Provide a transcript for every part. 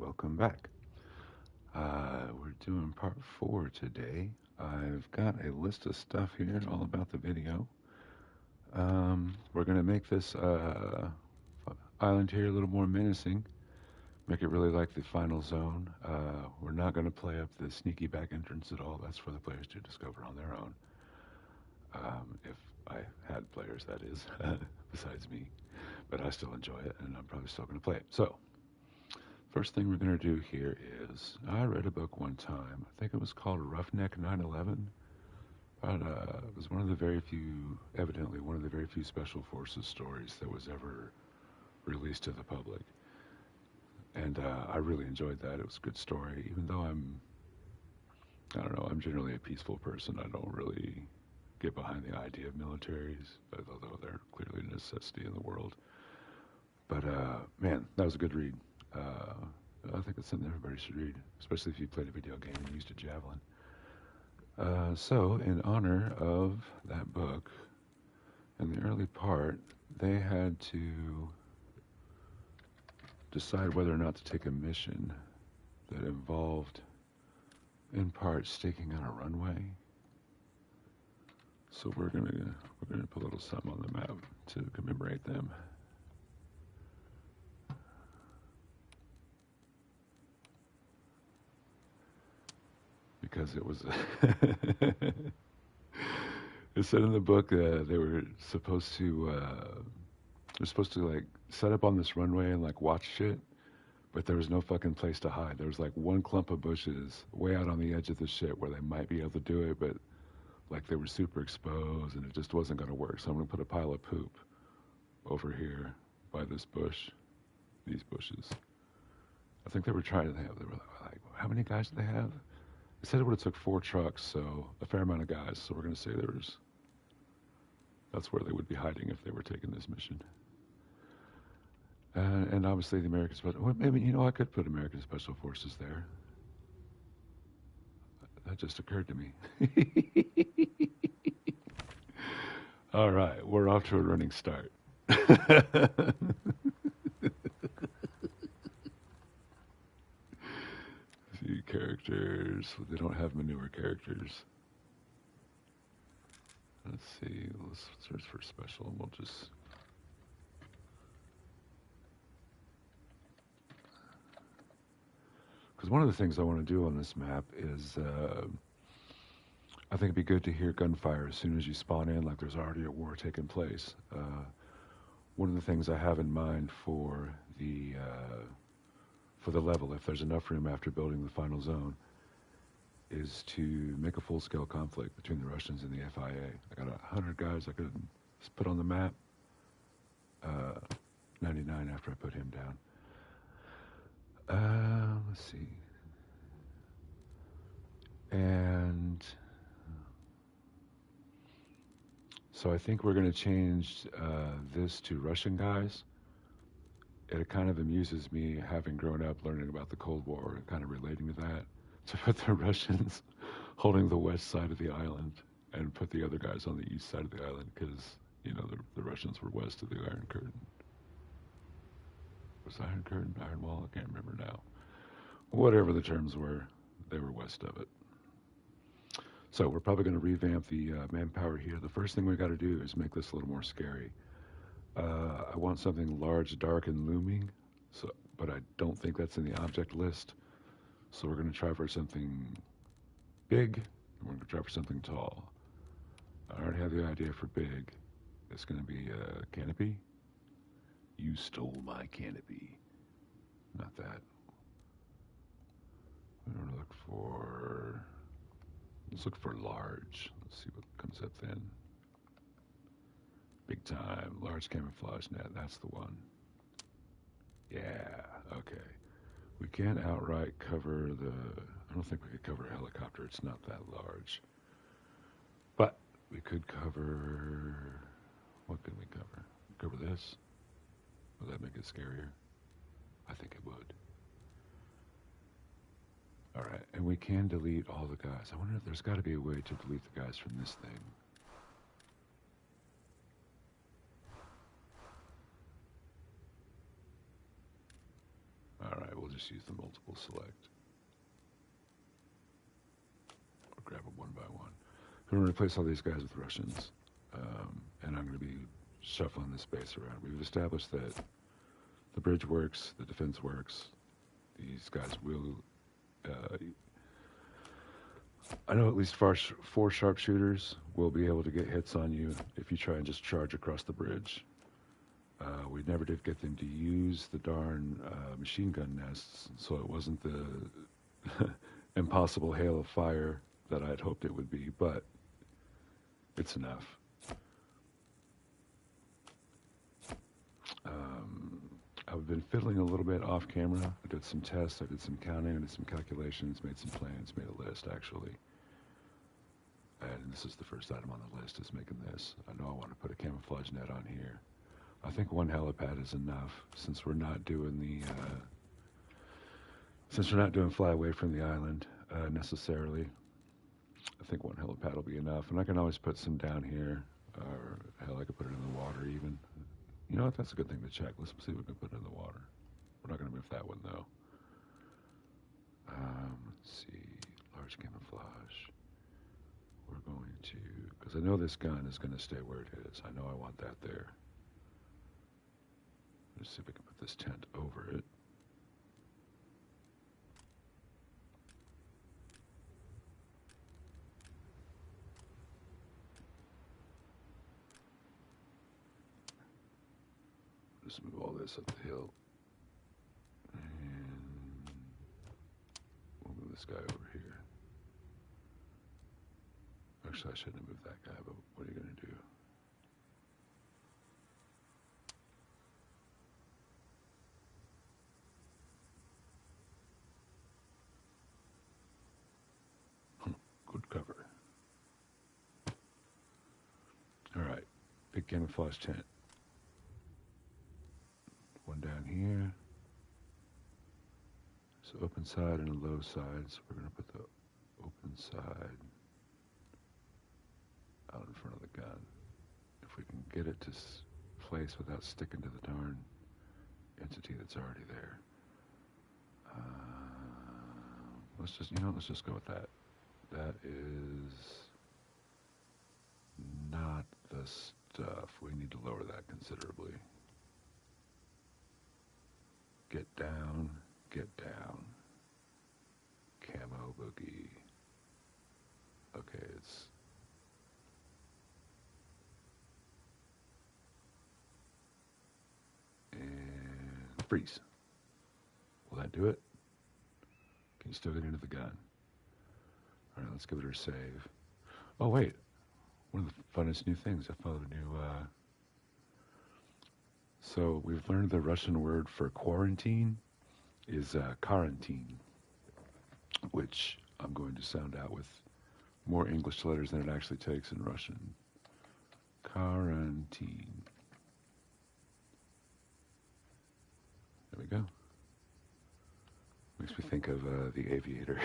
welcome back. We're doing part 4 today. I've got a list of stuff here all about the video. We're going to make this island here a little more menacing, make it really like the final zone. We're not going to play up the sneaky back entrance at all. That's for the players to discover on their own. If I had players, that is, besides me. But I still enjoy it, and I'm probably still going to play it. So, first thing we're going to do here is, I read a book one time. I think it was called Roughneck 9/11. But it was one of the very few, evidently one of the very few special forces stories that was ever released to the public. And I really enjoyed that. It was a good story, even though I don't know, I'm generally a peaceful person. I don't really get behind the idea of militaries, although they're clearly a necessity in the world. But man, that was a good read. I think it's something everybody should read, especially if you played a video game and used a javelin. So, in honor of that book, in the early part, they had to decide whether or not to take a mission that involved, in part, staking out a runway. So we're gonna put a little something on the map to commemorate them. Because it was, it said in the book they were supposed to, like set up on this runway and like watch shit, but there was no fucking place to hide. There was like one clump of bushes way out on the edge of the shit where they might be able to do it, but like they were super exposed and it just wasn't going to work. So I'm going to put a pile of poop over here by this bush, these bushes. I think they were trying to have, they were like, how many guys did they have? They said it would have took 4 trucks, so a fair amount of guys. So we're going to say that's where they would be hiding if they were taking this mission. And obviously the American Special, well, maybe, I could put American Special Forces there. That just occurred to me. All right, we're off to a running start. Few characters. They don't have manure characters. Let's see. Let's search for special, and we'll just. Because one of the things I want to do on this map is, I think it'd be good to hear gunfire as soon as you spawn in, like there's already a war taking place. One of the things I have in mind for the level, if there's enough room after building the final zone, is to make a full-scale conflict between the Russians and the FIA. I got 100 guys I could put on the map. 99 after I put him down. Let's see. And so I think we're going to change this to Russian guys. It kind of amuses me, having grown up learning about the Cold War and kind of relating to that, to put the Russians holding the west side of the island and put the other guys on the east side of the island because, the Russians were west of the Iron Curtain. Was Iron Curtain, Iron Wall? I can't remember now. Whatever the terms were, they were west of it. So we're probably going to revamp the manpower here. The first thing we got to do is make this a little more scary. I want something large, dark, and looming, but I don't think that's in the object list. So we're going to try for something big, and we're going to try for something tall. I already have the idea for big. It's going to be a canopy. You stole my canopy. Not that. We're going to look for... Let's look for large. Let's see what comes up then. Big time. Large camouflage net. That's the one. Yeah. Okay. We can't outright cover the... I don't think we could cover a helicopter. It's not that large. But we could cover... What could we cover? Cover this? Would that make it scarier? I think it would. All right. And we can delete all the guys. I wonder if there's got to be a way to delete the guys from this thing. All right, we'll just use the multiple select. Or grab them one by one. I'm going to replace all these guys with Russians. And I'm going to be shuffling this base around. We've established that the bridge works, the defense works. These guys will... I know at least 4 sharpshooters will be able to get hits on you if you try and just charge across the bridge. We never did get them to use the darn machine gun nests, so it wasn't the impossible hail of fire that I had hoped it would be, but it's enough. I've been fiddling a little bit off camera. I did some tests, I did some counting, I did some calculations, made some plans, made a list actually. And this is the first item on the list, is making this. I know I want to put a camouflage net on here. I think 1 helipad is enough, since we're not doing fly away from the island necessarily. I think 1 helipad will be enough, and I can always put some down here, or hell, I could put it in the water even. You know what? That's a good thing to check. Let's see if we can put it in the water. We're not going to move that one though. Let's see, large camouflage. We're going to, because I know this gun is going to stay where it is. I know I want that there. Let's see if we can put this tent over it. Just move all this up the hill. And we'll move this guy over here. Actually, I shouldn't have moved that guy, but what are you going to do? Good cover. All right, big camouflage tent. One down here. So open side and a low side. So we're going to put the open side out in front of the gun. If we can get it to place without sticking to the darn entity that's already there. Let's just go with that. That is not the stuff. We need to lower that considerably. Get down, camo boogie. Okay, it's... And freeze. Will that do it? Can you still get into the gun? All right, let's give it a save. Oh, wait. One of the funnest new things. I found a new... So we've learned the Russian word for quarantine is quarantine, which I'm going to sound out with more English letters than it actually takes in Russian. Quarantine. There we go. Makes me think of The Aviator.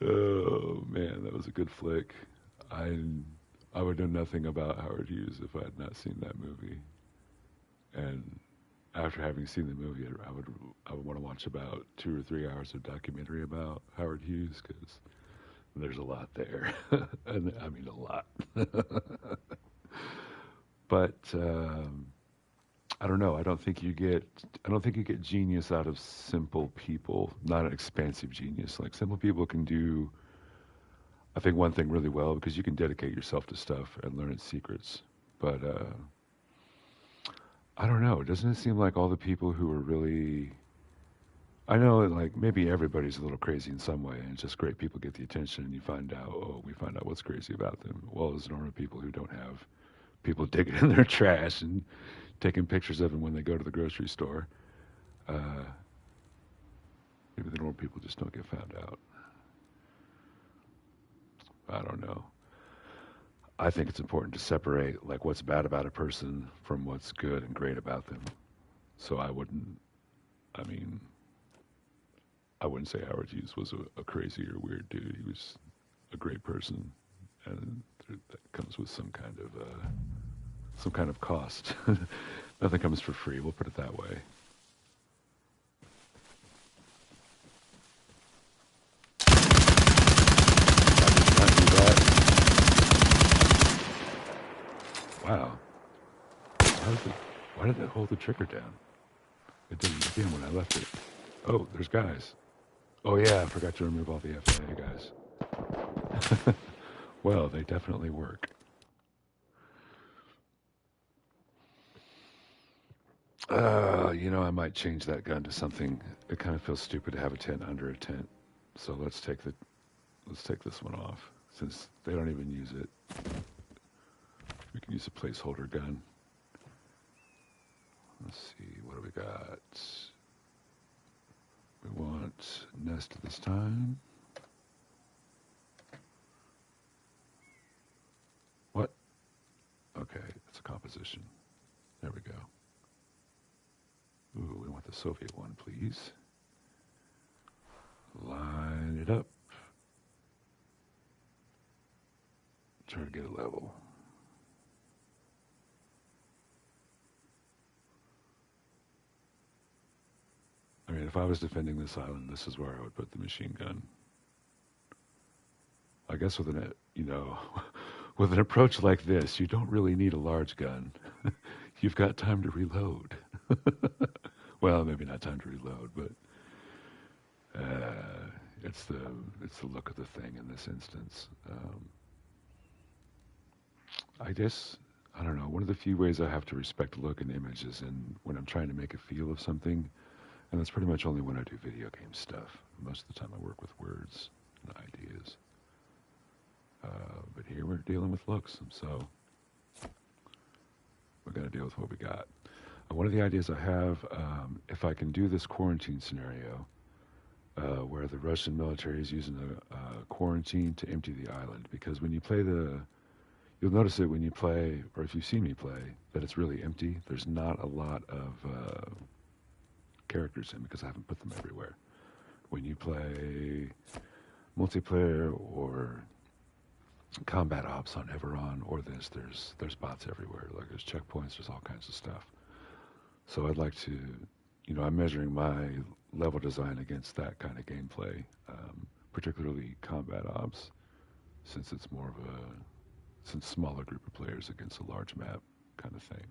Oh man, that was a good flick. I would know nothing about Howard Hughes if I had not seen that movie. And after having seen the movie, I would want to watch about 2 or 3 hours of documentary about Howard Hughes, because there's a lot there. And I mean a lot. But I don't know. I don't think you get genius out of simple people. Not an expansive genius. Like, simple people can do, I think, one thing really well, because you can dedicate yourself to stuff and learn its secrets. But I don't know. Doesn't it seem like all the people who are really, I know, like, maybe everybody's a little crazy in some way, and it's just great people get the attention, and we find out what's crazy about them. Well, there's normal people who don't have people digging in their trash and taking pictures of them when they go to the grocery store. Maybe the normal people just don't get found out. I don't know. I think it's important to separate, like, what's bad about a person from what's good and great about them. So I wouldn't say Howard Hughes was a crazy or weird dude. He was a great person, and that comes with some kind of cost. Nothing comes for free, we'll put it that way. I did not do that. Wow. Why did it hold the trigger down? It didn't again when I left it. Oh, there's guys. Oh yeah, I forgot to remove all the FAA guys. Well, they definitely work. I might change that gun to something. It kind of feels stupid to have a tent under a tent. So let's take this one off since they don't even use it. We can use a placeholder gun. Let's see, what do we got? We want nest this time. What? Okay, it's a composition. There we go. Ooh, we want the Soviet one, please. Line it up. Try to get it level. I mean, if I was defending this island, this is where I would put the machine gun. I guess with with an approach like this, you don't really need a large gun. You've got time to reload. Well, maybe not time to reload, but it's the look of the thing in this instance. I guess I don't know. One of the few ways I have to respect look and image is when I'm trying to make a feel of something, and that's pretty much only when I do video game stuff. Most of the time, I work with words and ideas. But here we're dealing with looks, so we're going to deal with what we got. One of the ideas I have, if I can do this quarantine scenario, where the Russian military is using a quarantine to empty the island, because when you play you'll notice it when you play, or if you see me play, that it's really empty. There's not a lot of characters in because I haven't put them everywhere. When you play multiplayer or combat ops on Everon or this, there's bots everywhere. Like there's checkpoints, there's all kinds of stuff. So I'd like to, I'm measuring my level design against that kind of gameplay, particularly combat ops, since it's more of since smaller group of players against a large map kind of thing.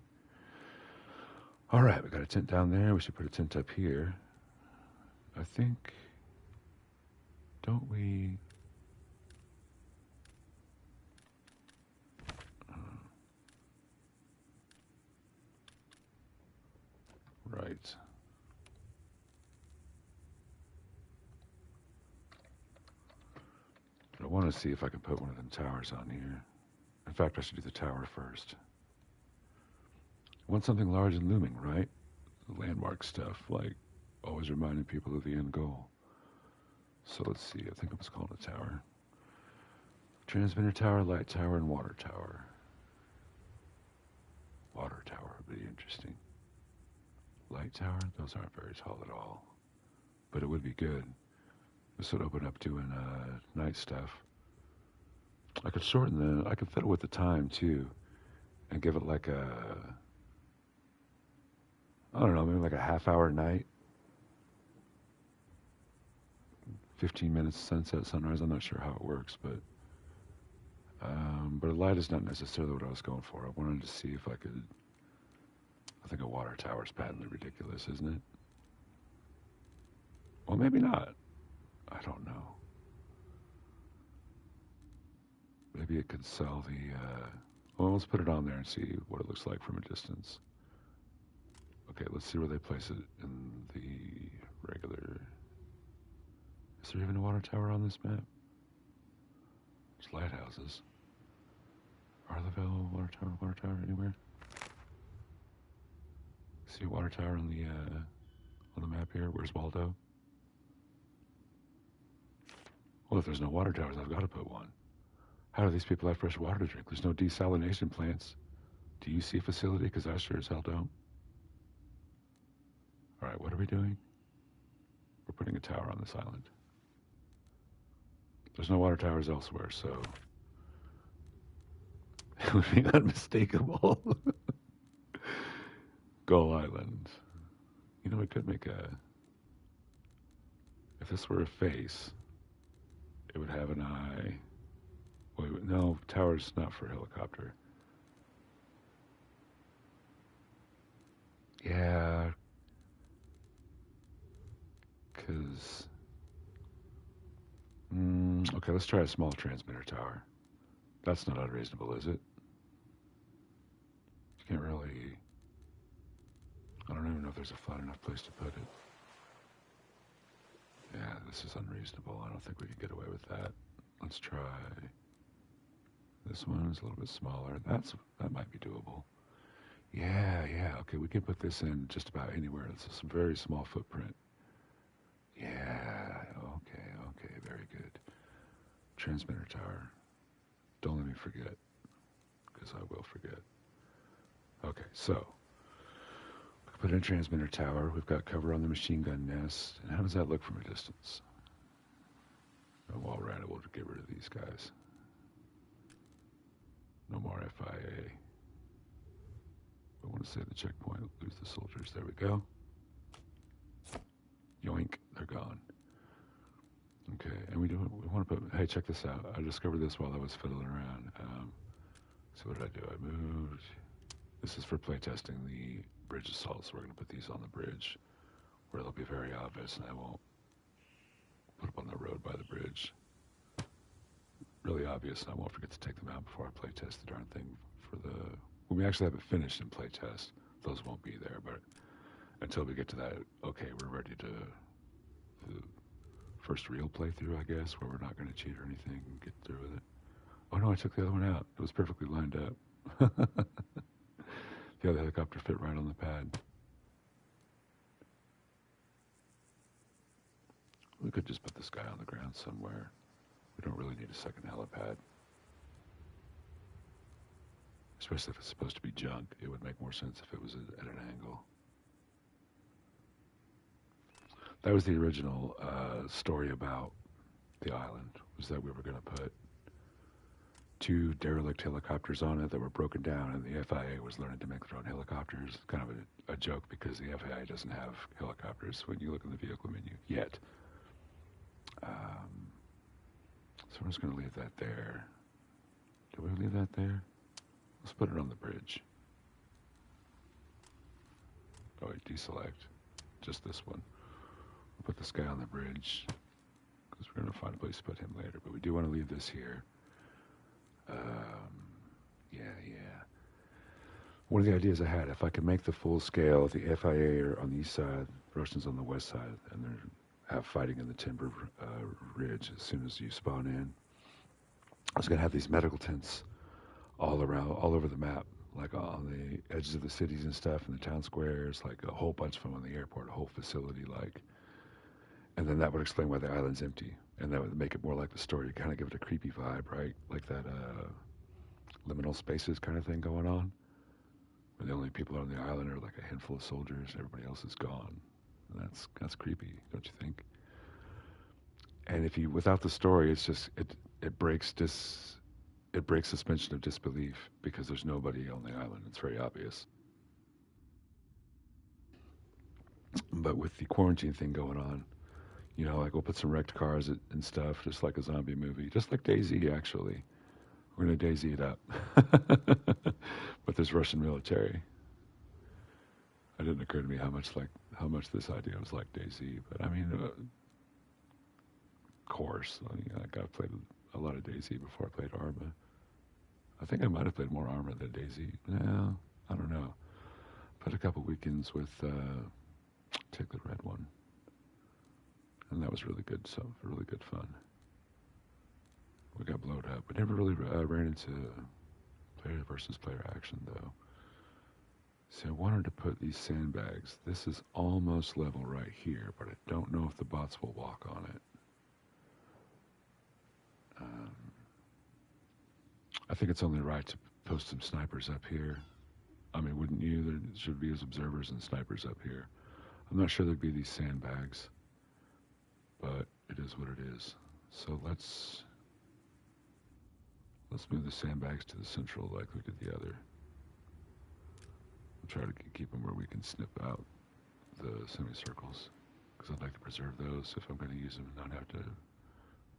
All right, we got a tent down there. We should put a tent up here. I think, don't we? Right. I want to see if I can put one of them towers on here. In fact, I should do the tower first. I want something large and looming, right? Landmark stuff, like always reminding people of the end goal. So let's see, I think it was called a tower. Transmitter tower, light tower, and water tower. Water tower would be interesting. Light tower, those aren't very tall at all. But it would be good. This would open up doing night stuff. I could I could fiddle with the time too, and give it like I don't know, maybe like a half-hour night. 15 minutes sunset, sunrise. I'm not sure how it works, but a light is not necessarily what I was going for. I wanted to see if I could. I think a water tower is patently ridiculous, isn't it? Well, maybe not. I don't know. Maybe it could sell well, let's put it on there and see what it looks like from a distance. Okay, let's see where they place it in the regular. Is there even a water tower on this map? There's lighthouses. Are there water tower anywhere? See a water tower on the map here? Where's Waldo? Well, if there's no water towers, I've got to put one. How do these people have fresh water to drink? There's no desalination plants. Do you see a facility? Because I sure as hell don't. All right, what are we doing? We're putting a tower on this island. There's no water towers elsewhere, so it would be unmistakable. Gull Island. You know, we could make a. If this were a face, it would have an eye. Wait, no, tower's not for a helicopter. Yeah, because. Okay, let's try a small transmitter tower. That's not unreasonable, is it? You can't really. I don't even know if there's a flat enough place to put it. Yeah, this is unreasonable. I don't think we could get away with that. Let's try. This one is a little bit smaller. That might be doable. Yeah. Okay, we can put this in just about anywhere. It's a very small footprint. Yeah. Okay. Very good. Transmitter tower. Don't let me forget, because I will forget. Okay, so we put in a transmitter tower. We've got cover on the machine gun nest. And how does that look from a distance? Oh, while we're at it, we'll get rid of these guys. No more FIA. I want to save the checkpoint, lose the soldiers. There we go. Yoink, they're gone. Okay, and we want to put, hey, check this out. I discovered this while I was fiddling around. So what did I do? I moved. This is for playtesting the bridge assault, so we're going to put these on the bridge where they'll be very obvious, and I won't put them on the road by the bridge. Really obvious, and I won't forget to take them out before I playtest the darn thing for the... When we actually have it finished in playtest, those won't be there, but until we get to that, okay, we're ready to... The first real playthrough, I guess, where we're not going to cheat or anything and get through with it. Oh no, I took the other one out. It was perfectly lined up. The other helicopter fit right on the pad. We could just put this guy on the ground somewhere. We don't really need a second helipad. Especially if it's supposed to be junk. It would make more sense if it was at an angle. That was the original story about the island, was that we were going to put 2 derelict helicopters on it that were broken down, and the FIA was learning to make their own helicopters. Kind of a joke, because the FIA doesn't have helicopters when you look in the vehicle menu yet. So we're just going to leave that there. Do we leave that there? Let's put it on the bridge. Oh wait, deselect. Just this one. We'll put this guy on the bridge, because we're going to find a place to put him later. But we do want to leave this here. Yeah. One of the ideas I had, if I could make the full scale, the FIA are on the east side, the Russians on the west side, and they're fighting in the timber ridge as soon as you spawn in. I was going to have these medical tents all around, all over the map, like on the edges of the cities and stuff, and the town squares, like a whole bunch of them on the airport, a whole facility, like. And then that would explain why the island's empty, and that would make it more like the story. Kind of give it a creepy vibe, right? Like that liminal spaces kind of thing going on, where the only people on the island are like a handful of soldiers, everybody else is gone. And that's creepy, don't you think? And if you, without the story, it's just it breaks suspension of disbelief, because there's nobody on the island. It's very obvious. But with the quarantine thing going on, you know, like we'll put some wrecked cars and stuff, just like a zombie movie, just like DayZ, actually. We're gonna DayZ it up. But there's Russian military. It didn't occur to me how much this idea was like DayZ, but I mean, of course, I've played a lot of DayZ before I played Arma. I think I might have played more Arma than DayZ. No, I don't know. Played a couple weekends with Take the Red One, and that was really good stuff, really good fun. We got blown up. We never really ran into player versus player action, though. So I wanted to put these sandbags. This is almost level right here, but I don't know if the bots will walk on it. I think it's only right to post some snipers up here. I mean, wouldn't you? There should be as observers and snipers up here. I'm not sure there'd be these sandbags, but it is what it is. So let's move the sandbags to the central like we did the other. try to keep them where we can snip out the semicircles, because I'd like to preserve those if I'm going to use them and not have to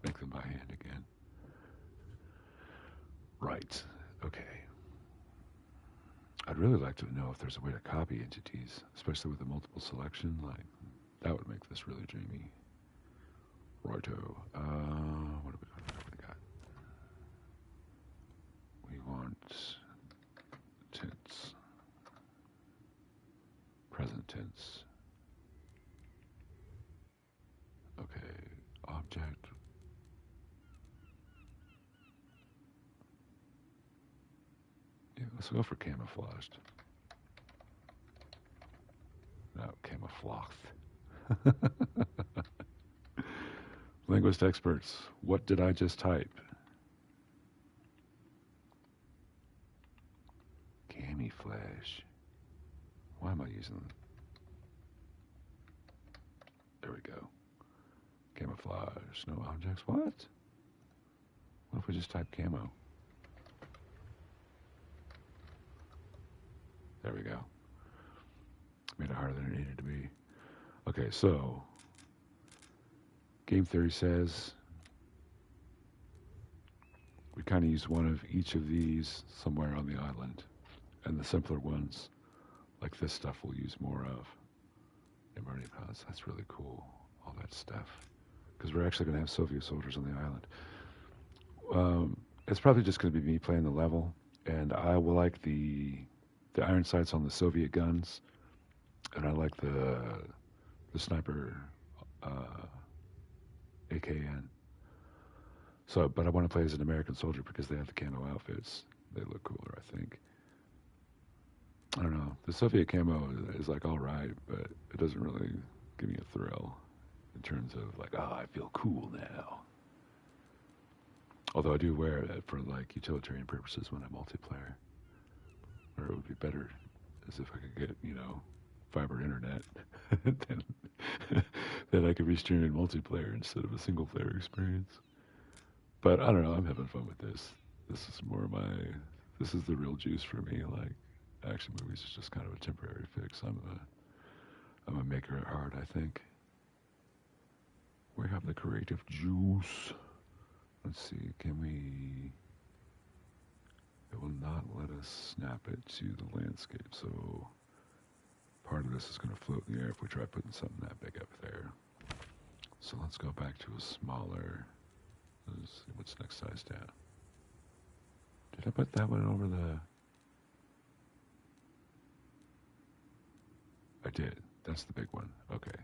make them by hand again. Right. Okay. I'd really like to know if there's a way to copy entities, especially with the multiple selection. Like, that would make this really dreamy. Righto. What do we got? We want tense. Present tense. Okay. Object. Yeah, let's go for camouflaged. No, camouflaged. Linguist experts, what did I just type? Camouflage. Why am I using them? There we go. Camouflage. No objects. What? What if we just type camo? There we go. Made it harder than it needed to be. Okay, so game theory says we kind of use one of each of these somewhere on the island, and the simpler ones, like this stuff, we'll use more of. Emerging pods, that's really cool, all that stuff, because we're actually going to have Soviet soldiers on the island. It's probably just going to be me playing the level, and I will like the iron sights on the Soviet guns, and I like the sniper AKN. So, but I want to play as an American soldier because they have the camo outfits. They look cooler, I think. I don't know. The Soviet camo is like all right, but it doesn't really give me a thrill in terms of like, oh, I feel cool now. Although I do wear it for like utilitarian purposes when I multiplayer. Or it would be better as if I could get, fiber internet, then I could be streaming multiplayer instead of a single player experience. But I don't know, I'm having fun with this. This is the real juice for me. Like, action movies is just kind of a temporary fix. I'm a maker at heart, I think. We have the creative juice. Let's see, can we... It will not let us snap it to the landscape, so part of this is going to float in the air if we try putting something that big up there. So let's go back to a smaller... Let's see what's next size down. Did I put that one over the... I did. That's the big one. Okay.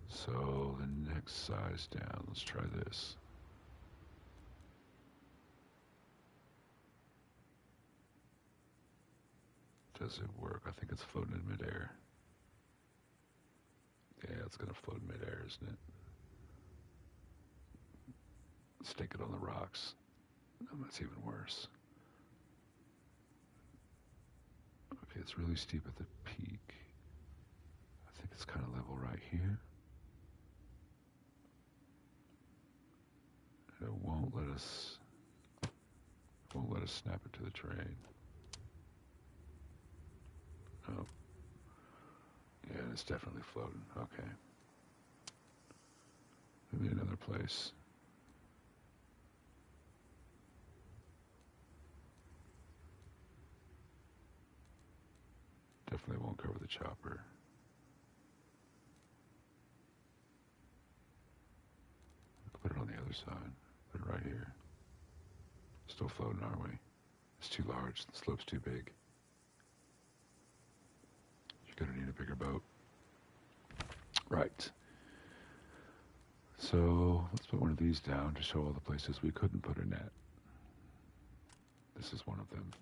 So the next size down, let's try this. Does it work? I think it's floating in midair. Yeah, it's going to float in midair, isn't it? Stick it on the rocks. No, that's even worse. Okay, it's really steep at the peak. I think it's kind of level right here. And it won't let us snap it to the terrain. Oh. Yeah, it's definitely floating. Okay. Maybe another place. Definitely won't cover the chopper. Put it on the other side. Put it right here. Still floating, aren't we? It's too large. The slope's too big. You're gonna need a bigger boat. Right. So let's put one of these down to show all the places we couldn't put a net. This is one of them.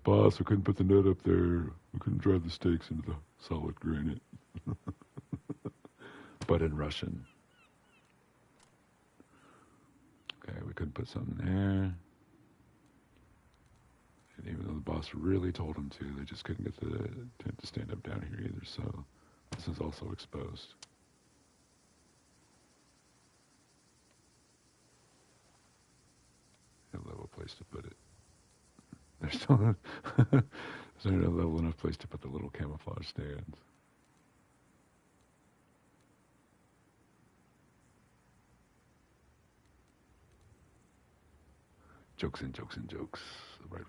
Boss, we couldn't put the net up there. We couldn't drive the stakes into the solid granite. But in Russian. Okay, we couldn't put something there. And even though the boss really told them to, they just couldn't get the tent to stand up down here either, so this is also exposed. place to put it. There's still not, there's not a level enough place to put the little camouflage stands. Jokes and jokes and jokes. Right.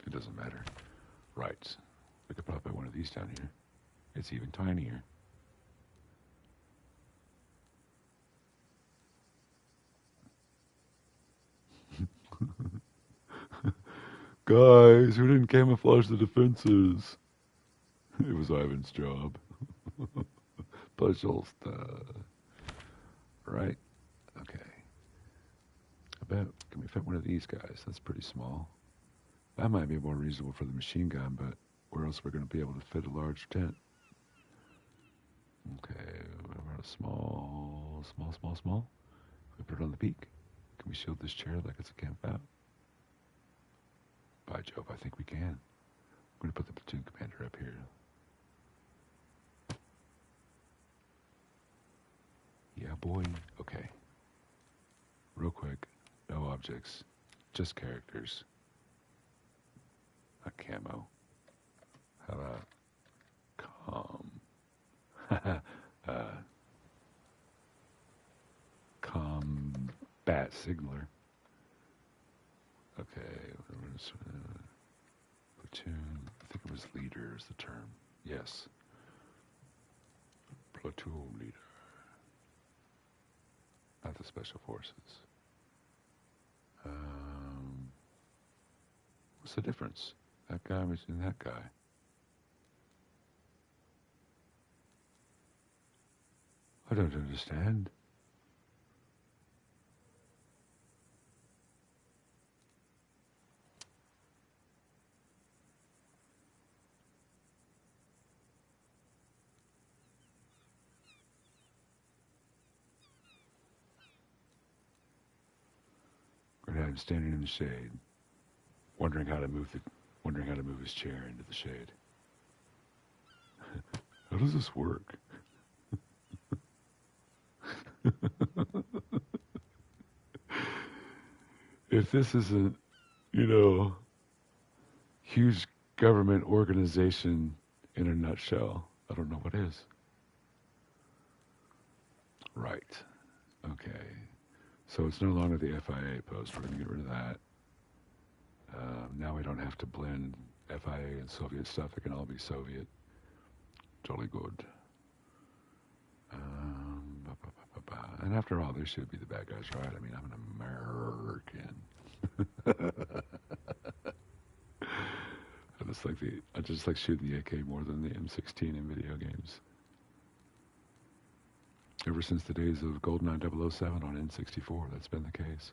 It doesn't matter. Right. We could probably put one of these down here. It's even tinier. Guys, who didn't camouflage the defenses? It was Ivan's job. Puzzles. Right? Okay. Can we fit one of these guys? That's pretty small. That might be more reasonable for the machine gun, but where else we're going to be able to fit a large tent? Okay, small. We put it on the peak. Can we shield this chair like it's a camp out? By Jove, I think we can. I'm going to put the platoon commander up here. Yeah, boy. Okay. Real quick. No objects. Just characters. A camo. How about combat signaler. Okay, platoon. I think it was leader is the term. Yes. Platoon leader. Not the special forces. What's the difference? That guy between that guy. I don't understand. I'm standing in the shade, wondering how to move his chair into the shade. How does this work? If this isn't, huge government organization in a nutshell, I don't know what is. Right. Okay. So it's no longer the FIA post. We're going to get rid of that. Now we don't have to blend FIA and Soviet stuff. It can all be Soviet. Jolly good. And after all, they should be the bad guys, right? I mean, I'm an American. I just like shooting the AK more than the M16 in video games. Ever since the days of GoldenEye 007 on N64, that's been the case.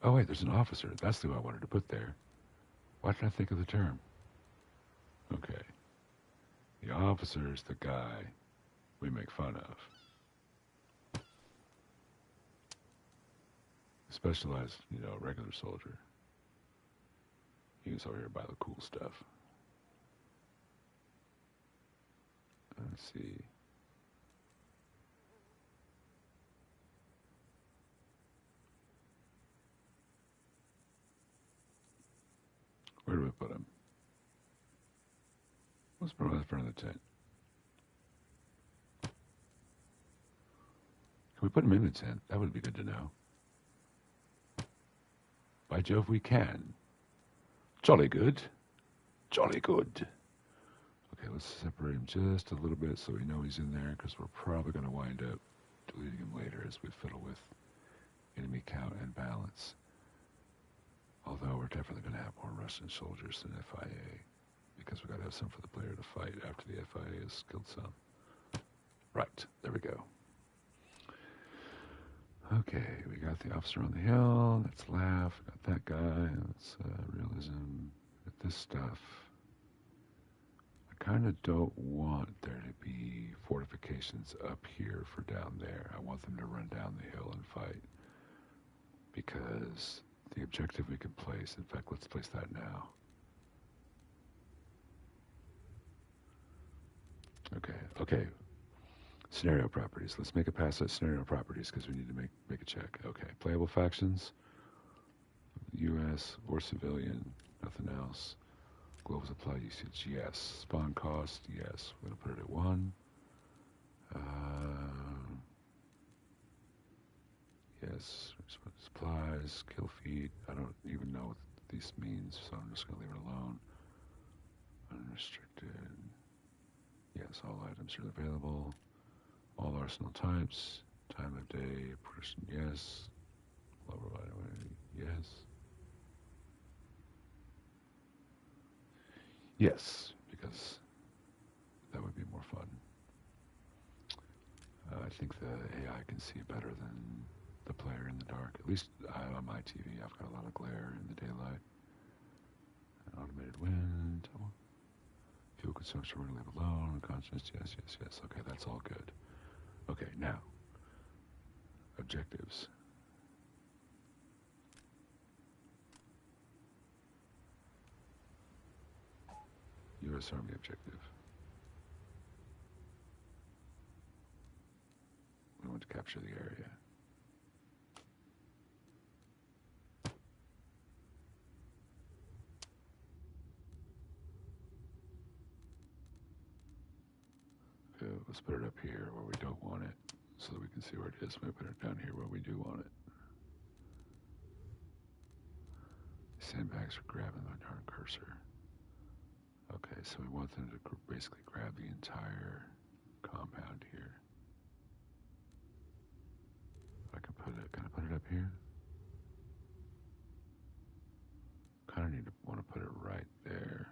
Oh wait, there's an officer. That's who I wanted to put there. Why didn't I think of the term? Okay. The officer is the guy we make fun of. Specialized, regular soldier. He's over here to buy the cool stuff. Let's see. Where do we put him? Let's put him in the front of the tent. Can we put him in the tent? That would be good to know. By Jove, we can. Jolly good. Jolly good. Okay, let's separate him just a little bit so we know he's in there, because we're probably going to wind up deleting him later as we fiddle with enemy count and balance. Although we're definitely going to have more Russian soldiers than FIA, because we've got to have some for the player to fight after the FIA has killed some. Right, there we go. Okay, we got the officer on the hill. That's laugh. Got that guy. That's realism. Got this stuff. I kind of don't want there to be fortifications up here for down there. I want them to run down the hill and fight. Because the objective we can place, in fact, let's place that now. Okay, scenario properties. Let's make it past that scenario properties because we need to make a check. Okay, playable factions, U.S. or civilian, nothing else. Global supply usage, yes. Spawn cost, yes. We're gonna put it at 1. Yes. Supplies, kill feed. I don't even know what this means, so I'm just gonna leave it alone. Unrestricted. Yes, all items are available. All arsenal types. Time of day, person, yes. Lower vitamin, yes. Yes, because that would be more fun. I think the AI can see better than the player in the dark. At least on my TV, I've got a lot of glare in the daylight. Automated wind. Fuel consumption, we're going to leave alone. Conscience, yes, yes, yes. Okay, that's all good. Okay, now, objectives. U.S. Army objective. We want to capture the area. Okay, let's put it up here where we don't want it so that we can see where it is. We put it down here where we do want it. Sandbags are grabbing my darn cursor. Okay, so we want them to basically grab the entire compound here. Can I put it up here? Kind of want to put it right there.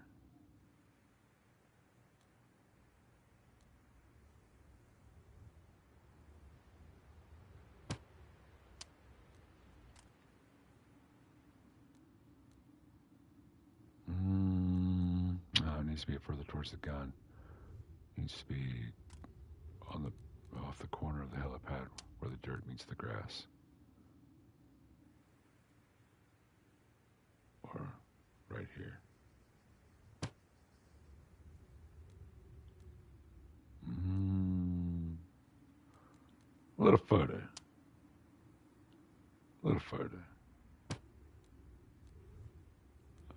No, it needs to be further towards the gun. It needs to be off the corner of the helipad where the dirt meets the grass. Or right here. A little further. A little further.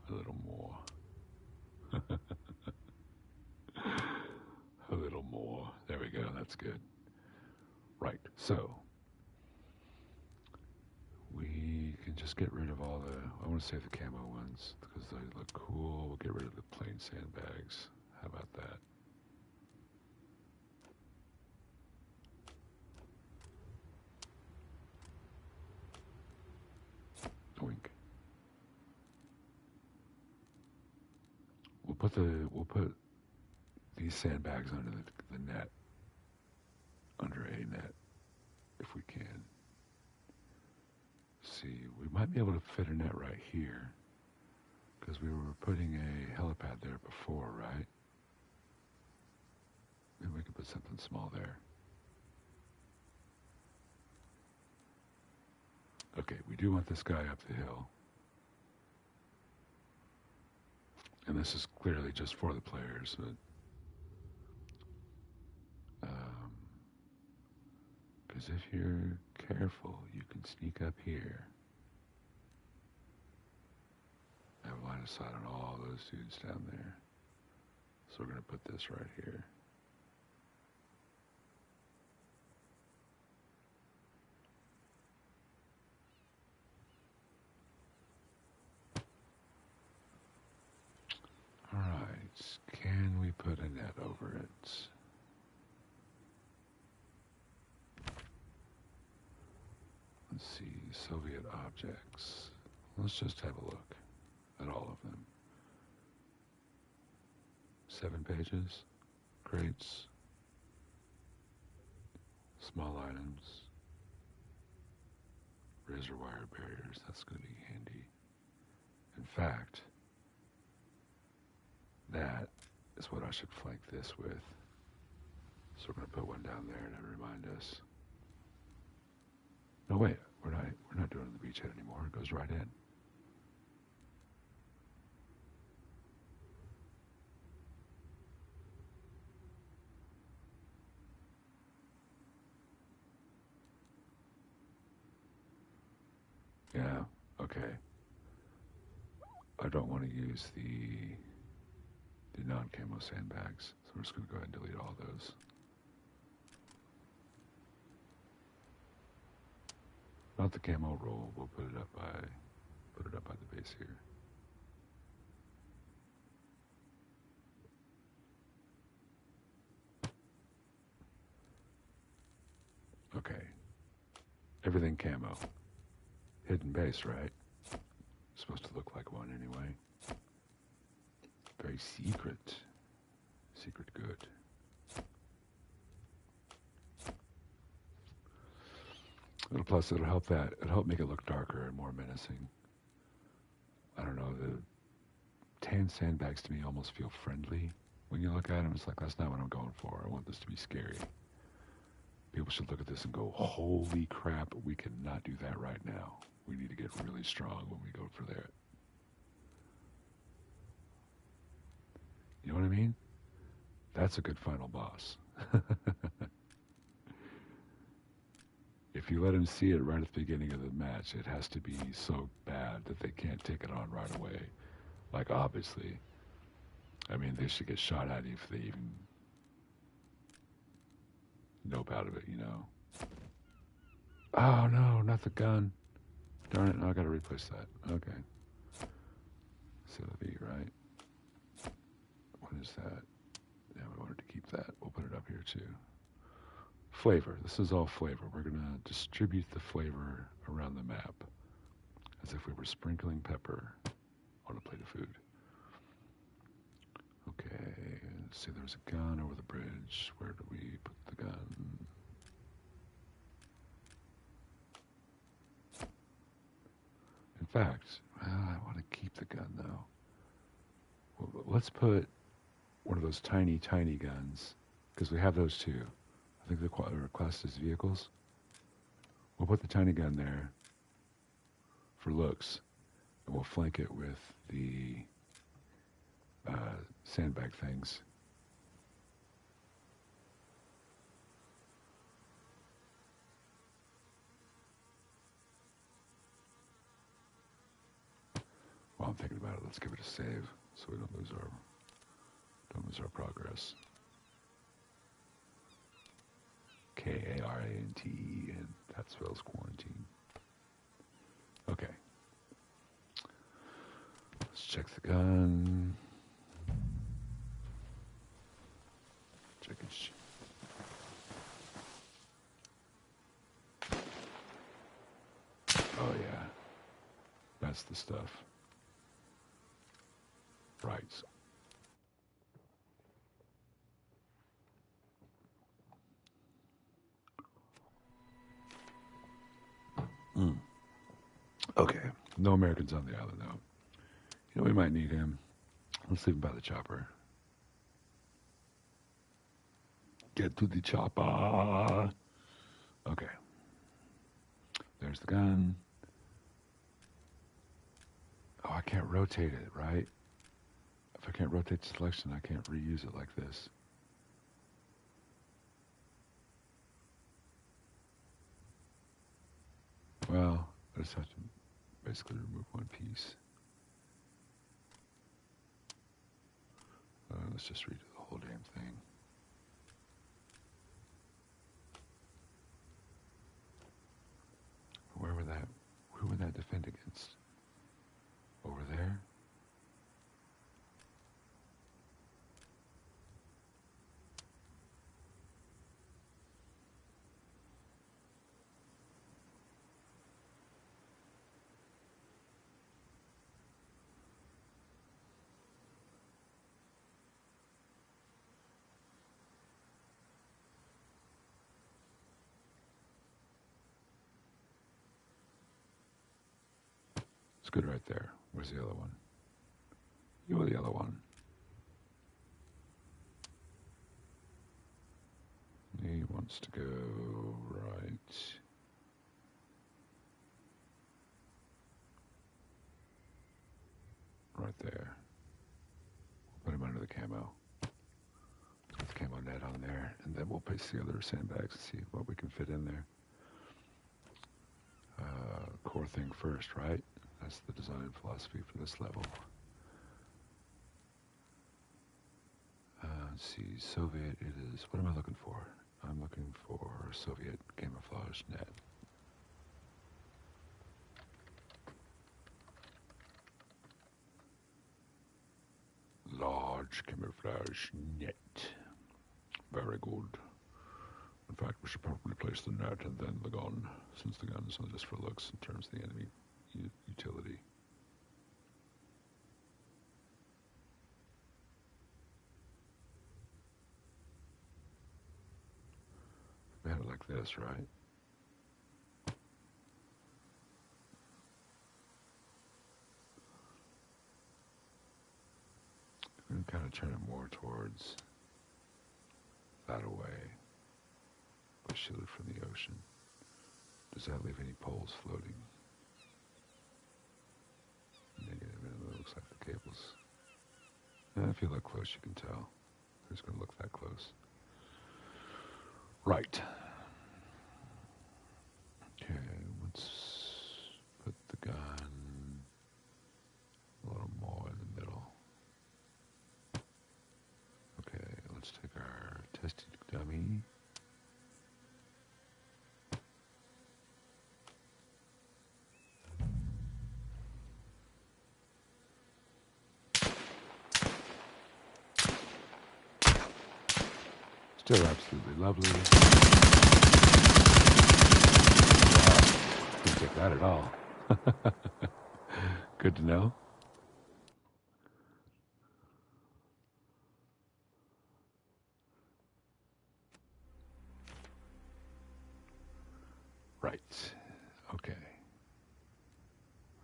A little more. A little more. There we go. That's good. Right. So we can just get rid of all the. I want to save the camo ones because they look cool. We'll get rid of the plain sandbags. How about that? Wink. We'll put these sandbags under the net, under a net, if we can. See, we might be able to fit a net right here, because we were putting a helipad there before, right? Maybe we could put something small there. Okay, we do want this guy up the hill. And this is clearly just for the players, but because if you're careful, you can sneak up here. Have line of sight on all those dudes down there. So we're going to put this right here. All right, can we put a net over it? Let's see, Soviet objects. Let's just have a look at all of them. 7 pages, crates, small items, razor wire barriers. That's going to be handy. In fact, that is what I should flank this with. So we're going to put one down there to remind us. No, wait, we're not doing the beachhead anymore. It goes right in. Okay. I don't want to use the non-camo sandbags, so we're just going to go ahead and delete all those. Not the camo roll. We'll put it up by the base here. Okay. Everything camo. Hidden base, right? Supposed to look like one anyway. Very secret. Secret good. Plus, it'll help make it look darker and more menacing. I don't know, the tan sandbags to me almost feel friendly. When you look at them, it's like, that's not what I'm going for. I want this to be scary. People should look at this and go, holy crap, we cannot do that right now. We need to get really strong when we go for that. You know what I mean? That's a good final boss. If you let him see it right at the beginning of the match, it has to be so bad that they can't take it on right away. Like, obviously. I mean, they should get shot at if they even nope out of it, you know. Oh, no, not the gun. Darn it, now I gotta replace that. Okay. Sylvie, right? What is that? Yeah, we wanted to keep that. We'll put it up here, too. Flavor. This is all flavor. We're going to distribute the flavor around the map as if we were sprinkling pepper on a plate of food. Okay, let's see, there's a gun over the bridge. Where do we put the gun? In fact, I want to keep the gun, though. Well, let's put one of those tiny, tiny guns, because we have those too. I think they're classed as vehicles. We'll put the tiny gun there for looks, and we'll flank it with the sandbag things. While I'm thinking about it, let's give it a save so we don't lose our progress. Karante, and that spells quarantine. Okay. Let's check the gun. Check it. Oh yeah. That's the stuff. Right. Okay. No Americans on the island, though. You know, we might need him. Let's leave him by the chopper. Get to the chopper. Okay. There's the gun. Oh, I can't rotate it, right? If I can't rotate the selection, I can't reuse it like this. Well, I just have to basically remove one piece. Let's just redo the whole damn thing. Who would that defend against? Over there? It's good right there. Where's the other one? You were the other one. He wants to go right. Right there. We'll put him under the camo. Let's put the camo net on there, and then we'll place the other sandbags and see what we can fit in there. Core thing first, right? That's the design philosophy for this level. Let's see, Soviet it is. What am I looking for? I'm looking for Soviet camouflage net. Large camouflage net. Very good. In fact, we should probably place the net and then the gun, since the gun is only just for looks in terms of the enemy utility. We had it like this, right? We're going to kind of turn it more towards that away, but shielded from the ocean. Does that leave any poles floating? Negative, it looks like the cables. If you look close, you can tell. Who's going to look that close? Right. Okay, let's put the gun a little more in the middle. Okay, let's take our testing dummy. Still absolutely lovely. Wow, didn't take that at all. Good to know. Right. Okay.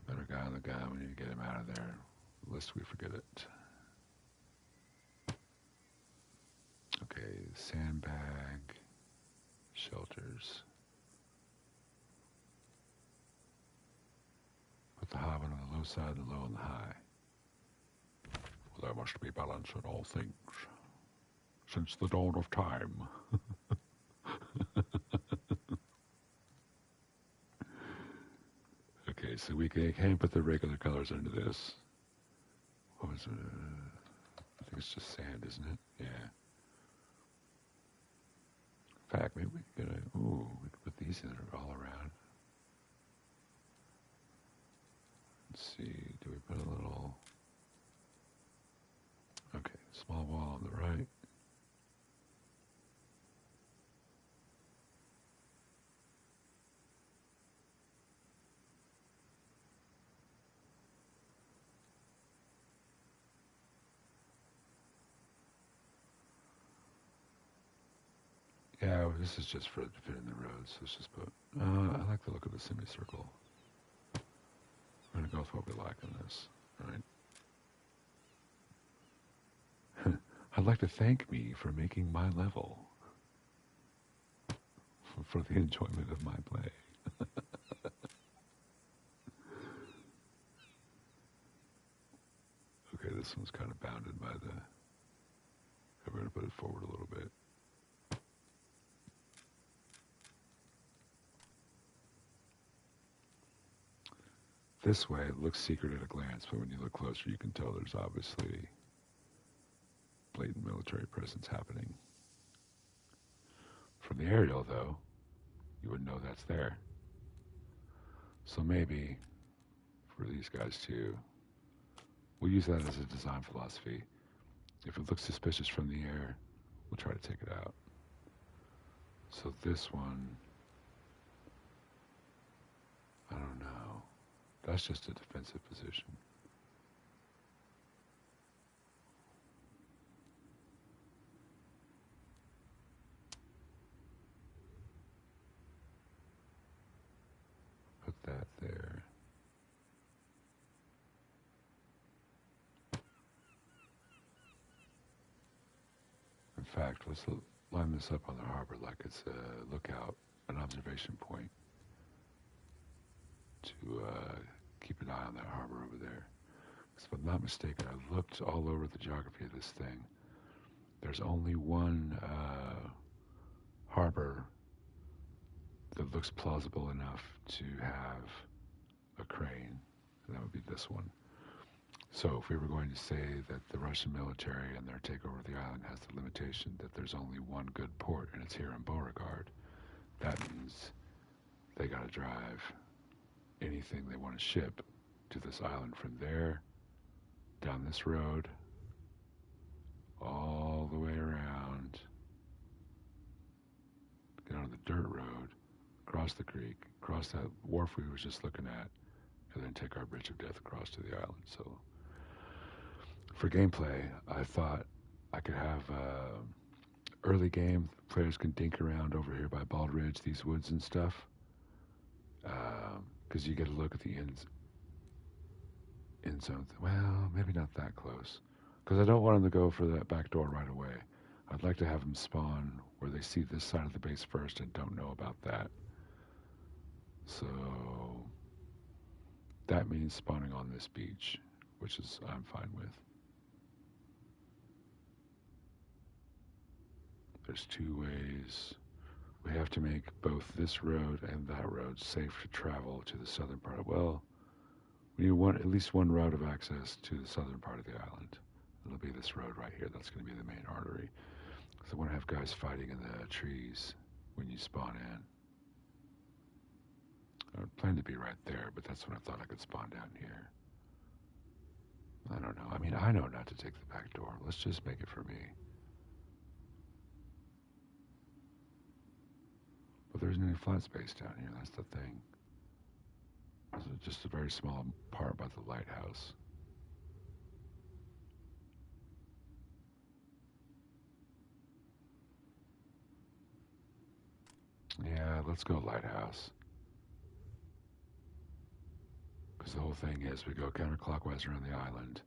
Better guy on the guy. We need to get him out of there. Lest we forget it. Okay, sandbag, shelters. Put the high one on the low side, the low on the high. Well, there must be balance in all things, since the dawn of time. Okay, so we can put the regular colors into this. What was it? I think it's just sand, isn't it? Yeah. In fact, maybe we could get a, ooh, we could put these in all around. Let's see, do we put a little, okay, small wall on the right. Yeah, this is just for it to fit in the road, so let's just put, I like the look of the semicircle. We're going to go with what we like on this, right? I'd like to thank me for making my level, for the enjoyment of my play. Okay, this one's kind of bounded by the, we're going to put it forward a little bit. This way, it looks secret at a glance, but when you look closer, you can tell there's obviously blatant military presence happening. From the aerial, though, you wouldn't know that's there. So maybe, for these guys too, we'll use that as a design philosophy. If it looks suspicious from the air, we'll try to take it out. So this one, I don't know. That's just a defensive position. Put that there. In fact, let's line this up on the harbor like it's a lookout, an observation point to keep an eye on that harbor over there. If I'm not mistaken, I looked all over the geography of this thing. There's only one harbor that looks plausible enough to have a crane That would be this one. So if we were going to say that the Russian military and their takeover of the island has the limitation that there's only one good port, and it's here in Beauregard, that means they got to drive anything they want to ship to this island from there, down this road, all the way around, get on the dirt road, cross the creek, cross that wharf we was just looking at, and then take our bridge of death across to the island. So for gameplay, I thought I could have early game, players can dink around over here by Bald Ridge, these woods and stuff, because you get a look at the end zone. Well, maybe not that close, because I don't want them to go for that back door right away. I'd like to have them spawn where they see this side of the base first and don't know about that. So that means spawning on this beach, which is I'm fine with. There's two ways. We have to make both this road and that road safe to travel to the southern part. Well, we need at least one route of access to the southern part of the island. It'll be this road right here. That's going to be the main artery. So I want to have guys fighting in the trees when you spawn in. I plan to be right there, but that's when I thought I could spawn down here. I don't know. I mean, I know not to take the back door. Let's just make it for me. But there isn't any flat space down here. That's the thing. There's just a very small part about the lighthouse. Yeah, let's go lighthouse. Because the whole thing is we go counterclockwise around the island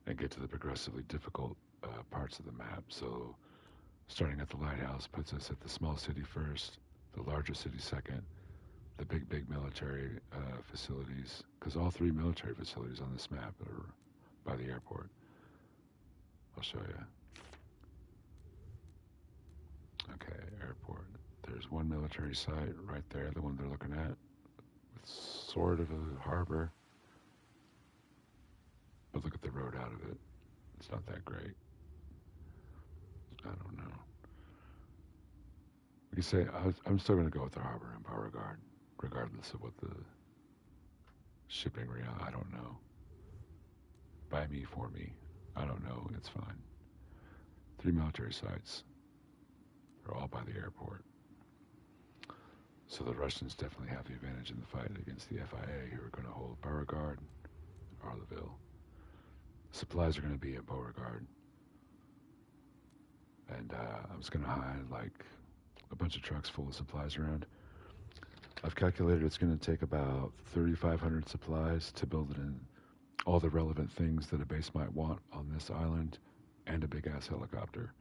and get to the progressively difficult parts of the map. So starting at the lighthouse puts us at the small city first, the larger city second, the big military facilities, because all three military facilities on this map are by the airport. I'll show you. Okay, airport. There's one military site right there, the one they're looking at, with sort of a harbor. But look at the road out of it. It's not that great. I don't know. We can say, I'm still going to go with the harbor in Beauregard, regardless of what the shipping rate, I don't know. By me, for me. I don't know, it's fine. 3 military sites. They're all by the airport. So the Russians definitely have the advantage in the fight against the FIA, who are going to hold Beauregard and Arleville. Supplies are going to be at Beauregard. And I'm just going to hide like a bunch of trucks full of supplies around. I've calculated it's going to take about 3,500 supplies to build it in all the relevant things that a base might want on this island, and a big-ass helicopter.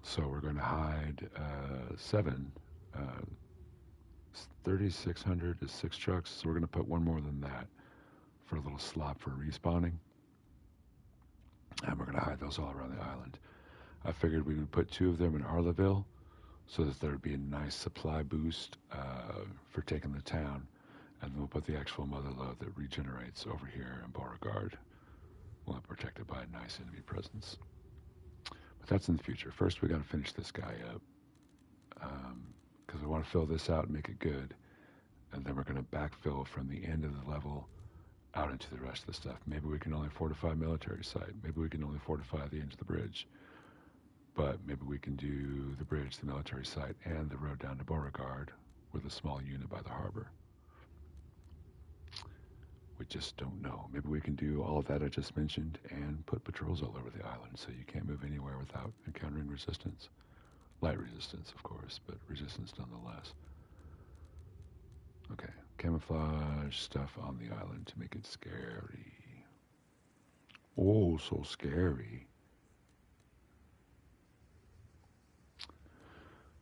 So we're going to hide 3,600 is 6 trucks, so we're going to put one more than that for a little slot for respawning. And we're going to hide those all around the island. I figured we would put 2 of them in Arleville so that there would be a nice supply boost for taking the town. And then we'll put the actual mother lode that regenerates over here in Beauregard. We'll have protected by a nice enemy presence. But that's in the future. First, we got to finish this guy up. Because we want to fill this out and make it good. And then we're going to backfill from the end of the level out into the rest of the stuff. Maybe we can only fortify military site. Maybe we can only fortify the end of the bridge. But maybe we can do the bridge, the military site, and the road down to Beauregard with a small unit by the harbor. We just don't know. Maybe we can do all of that I just mentioned and put patrols all over the island so you can't move anywhere without encountering resistance. Light resistance, of course, but resistance nonetheless. Okay, camouflage stuff on the island to make it scary. Oh, so scary.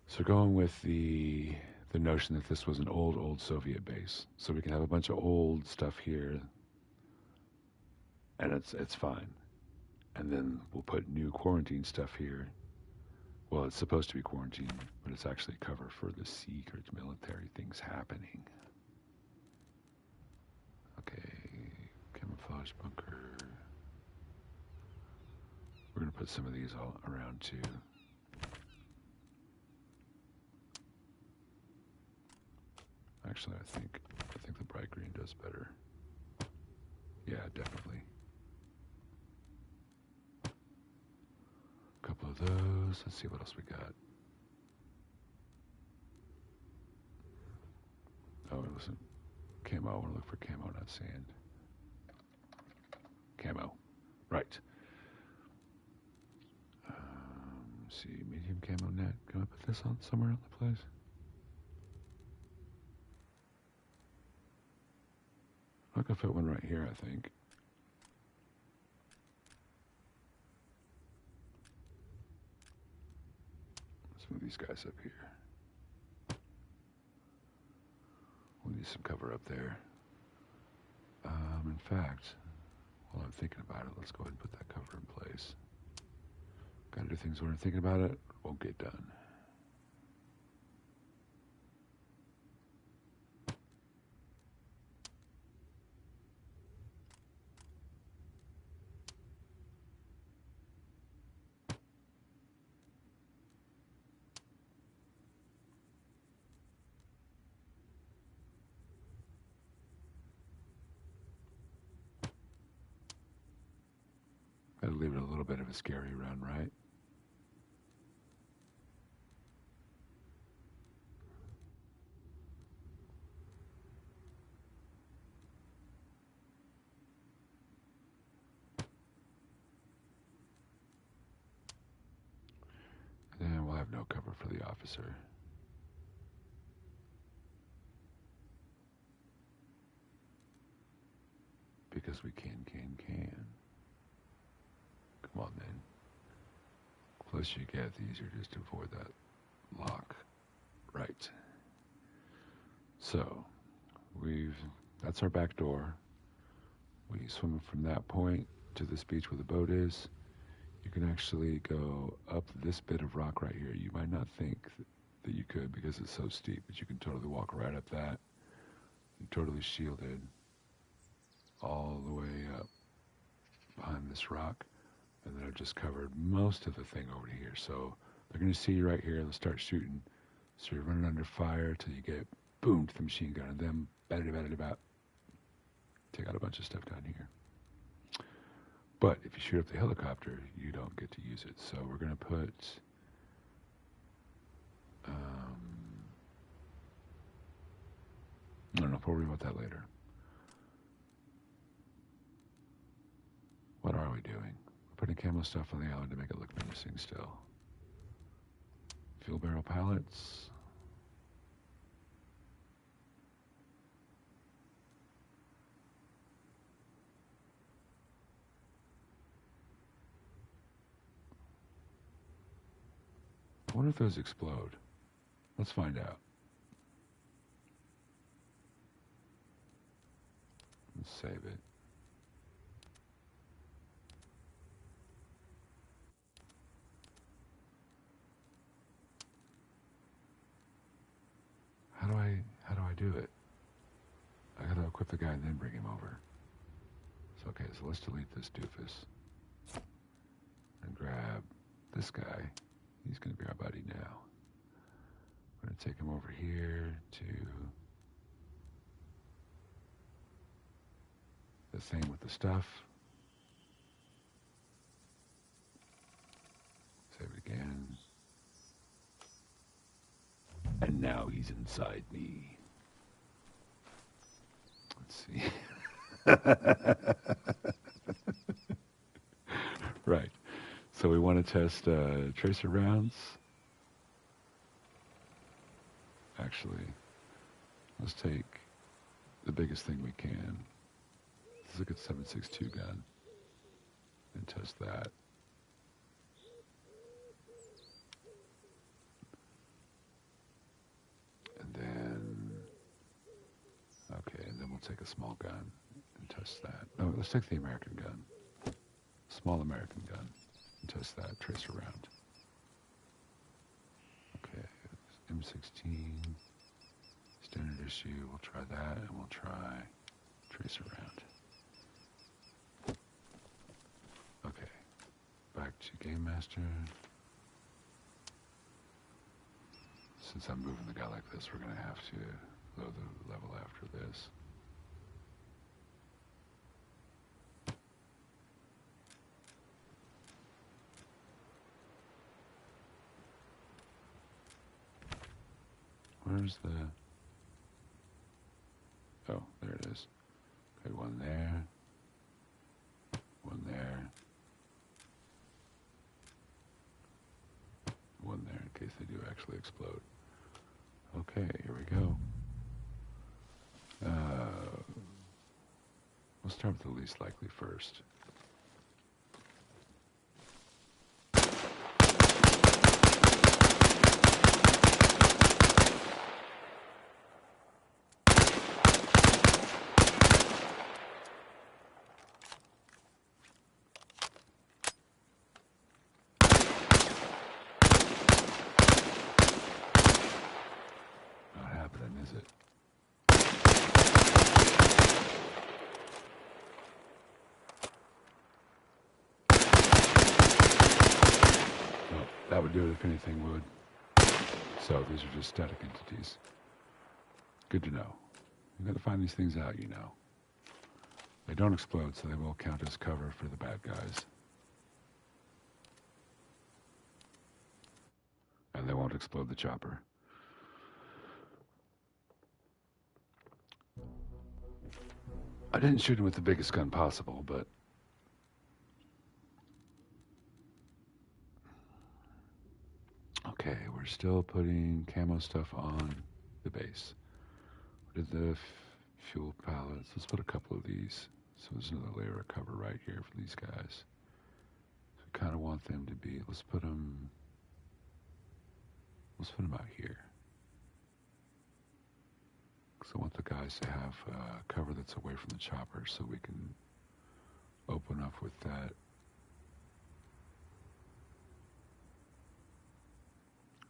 So going with the notion that this was an old Soviet base. So we can have a bunch of old stuff here, and it's fine. And then we'll put new quarantine stuff here. Well, it's supposed to be quarantine, but it's actually cover for the secret military things happening. camouflage bunker. We're going to put some of these all around too. Actually, I think the bright green does better. Yeah, definitely. A couple of those. Let's see what else we got. Oh, it wasn't camo. I want to look for camo, not sand. Camo. Right. Let's see, medium camo net. Can I put this on somewhere on the place? I can fit one right here, I think. Let's move these guys up here. We'll need some cover up there. In fact, while I'm thinking about it, let's go ahead and put that cover in place. Gotta do things when I'm thinking about it, won't get done. Gotta leave it a little bit of a scary run, right? And then we'll have no cover for the officer. Because we can. Come on, man. The closer you get, the easier it is to avoid that lock. Right. So, that's our back door. We swim from that point to this beach where the boat is. You can actually go up this bit of rock right here. You might not think that you could because it's so steep, but you can totally walk right up that. You're totally shielded all the way up behind this rock. And then I've just covered most of the thing over here. So they're going to see you right here. They'll start shooting. So you're running under fire till you get boom to the machine gun, and then bat take out a bunch of stuff down here. But if you shoot up the helicopter, you don't get to use it. So we're going to put I don't know. We'll worry about that later. What are we doing? We're putting camo stuff on the island to make it look menacing still. Fuel barrel pallets. I wonder if those explode. Let's find out. Let's save it. How do I do it? I gotta equip the guy and then bring him over. So okay, so let's delete this doofus. And grab this guy. He's gonna be our buddy now. We're gonna take him over here to the thing with the stuff. Save it again. And now he's inside me. Let's see. Right. So we want to test tracer rounds. Actually, let's take the biggest thing we can. Let's look at 7.62 gun and test that. And then, okay, and then we'll take a small gun and test that. No, let's take the American gun. Small American gun. And test that tracer round. Okay, M16, standard issue, we'll try that, and we'll try tracer round. Game Master. Since I'm moving the guy like this, we're going to have to load the level after this. Where's the... Oh, there it is. Okay, one there. One there. One there in case they do actually explode. Okay, here we go. We'll start with the least likely first. Not happening, is it? That would do it if anything would. So these are just static entities. Good to know. You've got to find these things out, you know. They don't explode, so they will count as cover for the bad guys. And they won't explode the chopper. I didn't shoot him with the biggest gun possible, but... Okay, we're still putting camo stuff on the base. We did the fuel pallets. Let's put a couple of these. So there's another layer of cover right here for these guys. So we kind of want them to be, let's put them out here. Because I want the guys to have cover that's away from the chopper so we can open up with that.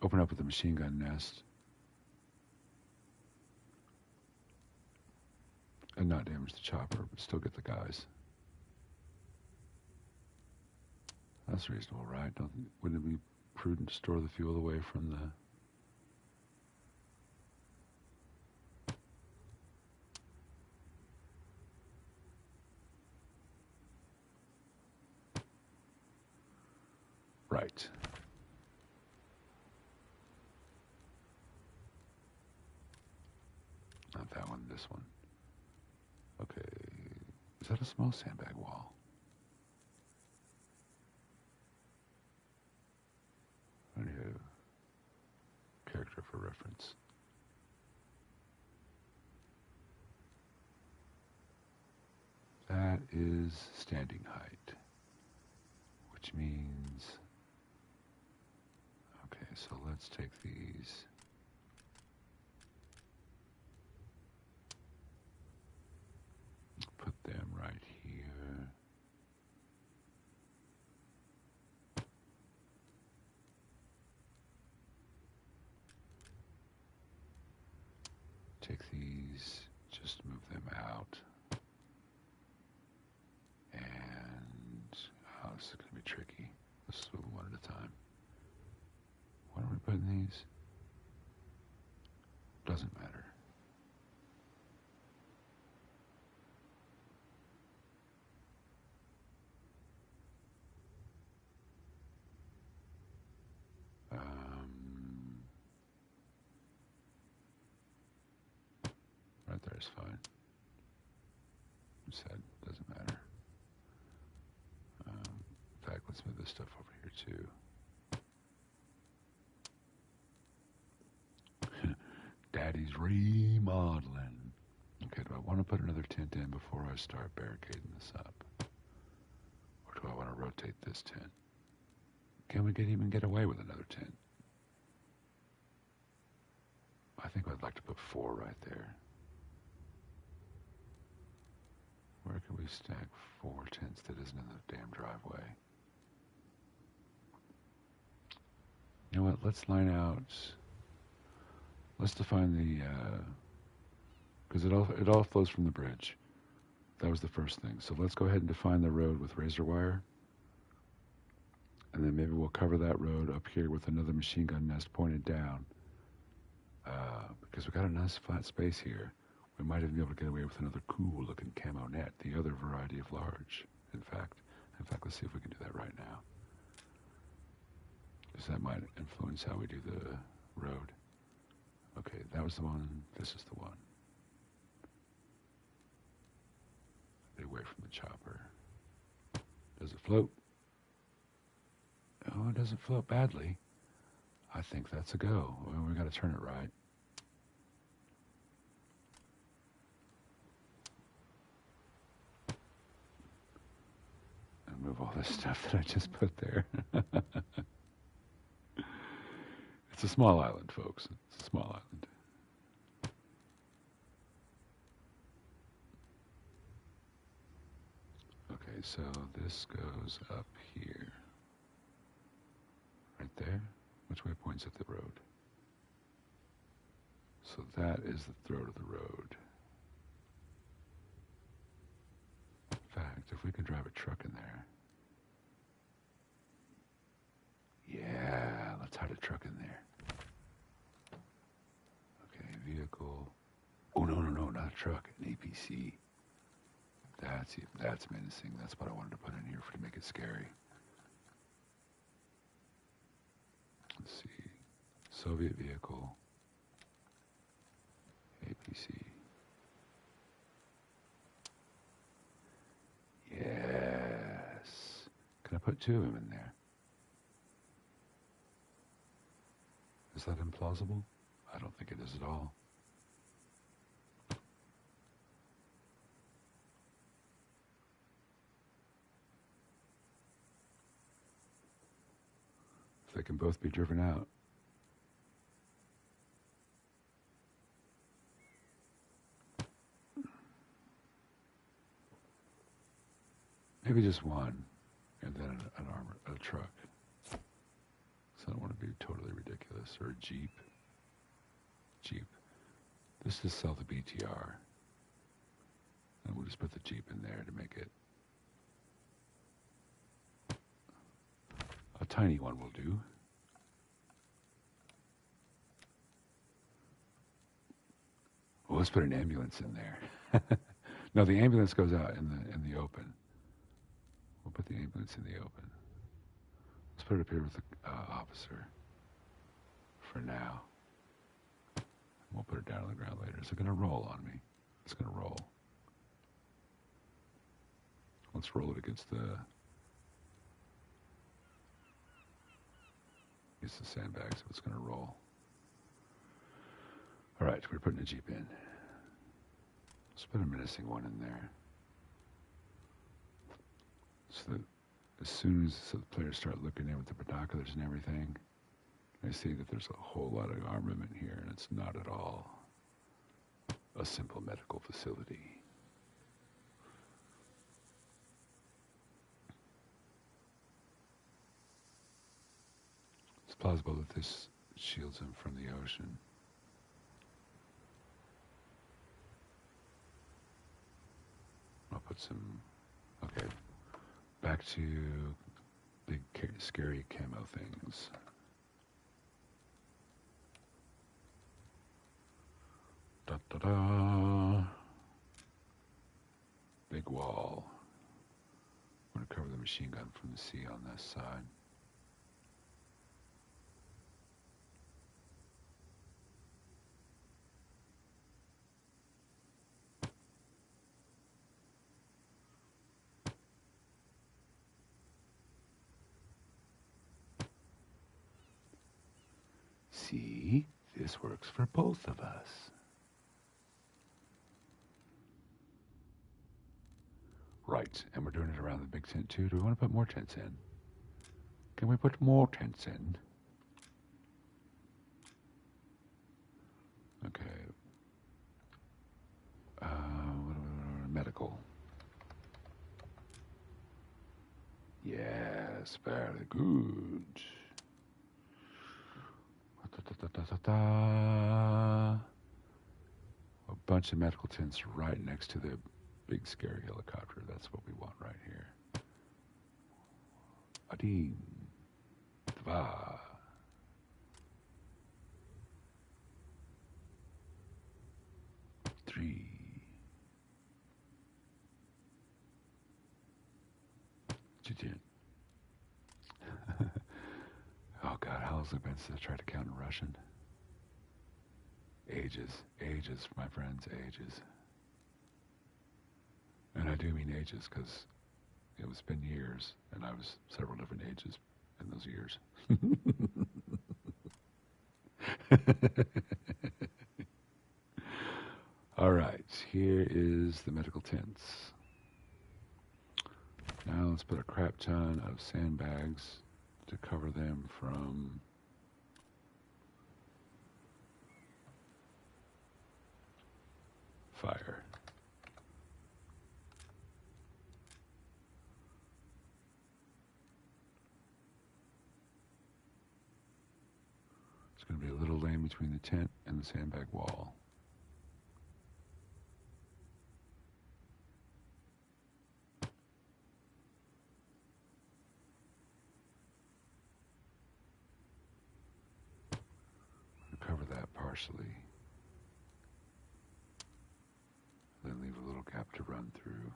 Open up with the machine gun nest. And not damage the chopper, but still get the guys. That's reasonable, right? Wouldn't it be prudent to store the fuel away from the... Right. Not that one, this one. Okay. Is that a small sandbag wall? I need a character for reference. That is standing height, which means... Okay, so let's take these. Put them right here. Take these, just move them out. And, oh, this is going to be tricky. Let's do one at a time. Why are we putting these? Doesn't matter. Right there is fine. Said doesn't matter. In fact, let's move this stuff over here too. Daddy's remodeling. Okay, do I want to put another tent in before I start barricading this up? Or do I want to rotate this tent? Can we even get away with another tent? I think I'd like to put 4 right there. Where can we stack 4 tents that isn't in the damn driveway? You know what, let's line out, let's define the, because it all flows from the bridge. That was the first thing. So let's go ahead and define the road with razor wire. And then maybe we'll cover that road up here with another machine gun nest pointed down. Because we've got a nice flat space here. We might even be able to get away with another cool looking camo net, the other variety of large. In fact, let's see if we can do that right now. Because that might influence how we do the road. Okay, that was the one. This is the one. Away from the chopper. Does it float? Oh, it doesn't float badly. I think that's a go. Well, we got to turn it right. And move all this stuff that I just put there. It's a small island, folks. It's a small island. Okay, so this goes up here. Right there. Which way points at the road? So that is the throat of the road. In fact, if we could drive a truck in there. Yeah, let's hide a truck in there. Okay, vehicle. Oh, no, not a truck, an APC. That's menacing. That's what I wanted to put in here to make it scary. Let's see. Soviet vehicle. APC. Yes. Can I put two of them in there? Is that implausible? I don't think it is at all. They can both be driven out. Maybe just one, and then a truck. So I don't want to be totally ridiculous. Or a Jeep. This is sell the BTR. And we'll just put the Jeep in there to make it. A tiny one will do. Well, let's put an ambulance in there. No, the ambulance goes out in the open. We'll put the ambulance in the open. Let's put it up here with the officer for now. We'll put it down on the ground later. Is it going to roll on me? It's going to roll. Let's roll it against the sandbags, so it's going to roll. All right, we're putting a Jeep in. Let's put a menacing one in there. So that as soon as the players start looking in with the binoculars and everything, they see that there's a whole lot of armament here, and it's not at all a simple medical facility. It's plausible that this shields him from the ocean. I'll put some, okay, back to big scary camo things. Da da da. Big wall. I'm going to cover the machine gun from the sea on this side. See, this works for both of us. Right, and we're doing it around the big tent too. Do we want to put more tents in? Can we put more tents in? Okay. Medical. Yes, very good. A bunch of medical tents right next to the big scary helicopter. That's what we want right here. Adine. va. Three. Chichin. Oh God, how has it been since I tried to count in Russian? Ages, my friends, ages. And I do mean ages because it's been years, and I was several different ages in those years. All right, here is the medical tents. Now let's put a crap ton of sandbags to cover them from fire. It's going to be a little lane between the tent and the sandbag wall. Cover that partially. Then leave a little gap to run through.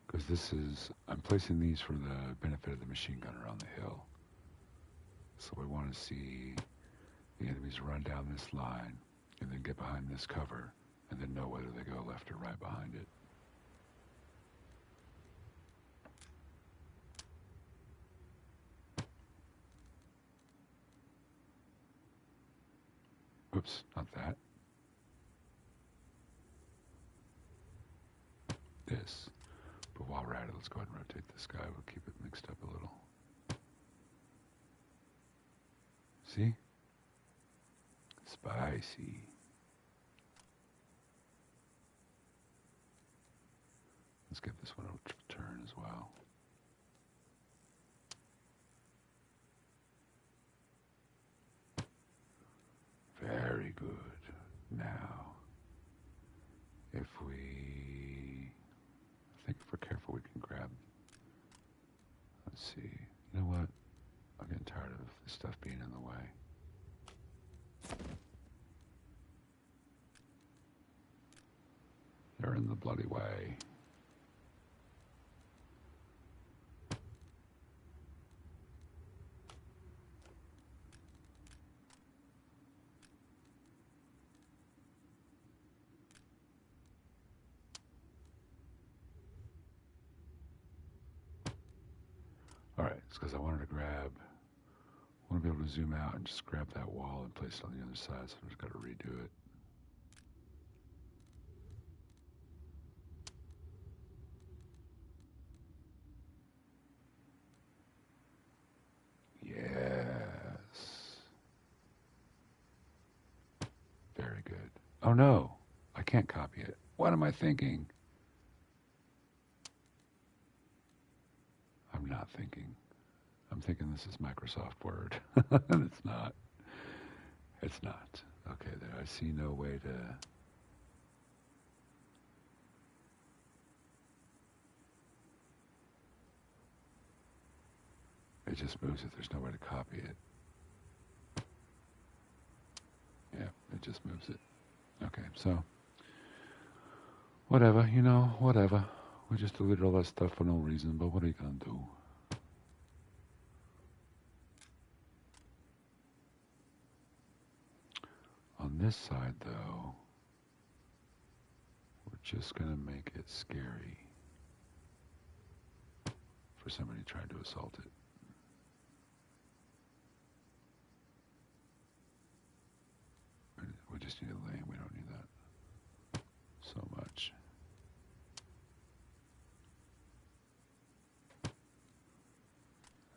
Because I'm placing these for the benefit of the machine gunner on the hill. So we want to see the enemies run down this line and then get behind this cover and then know whether they go left or right behind it. Oops, not that. This. But while we're at it, let's go ahead and rotate this guy. We'll keep it mixed up a little. See? Spicy. Let's give this one a turn as well. Very good. Now, I think if we're careful, we can grab, let's see, you know what? I'm getting tired of this stuff being in the way. They're in the bloody way. All right, it's because I want to be able to zoom out and just grab that wall and place it on the other side, so I've just got to redo it. Yes. Very good. Oh no, I can't copy it. What am I thinking? I'm not thinking. I'm thinking this is Microsoft Word. And it's not. It's not. Okay, there. I see no way to... It just moves it. There's no way to copy it. Yeah, it just moves it. Okay, so... Whatever, whatever. We just deleted all that stuff for no reason, but what are you going to do? On this side, though, we're just going to make it scary for somebody trying to assault it. We just need a lane. We don't need that so much.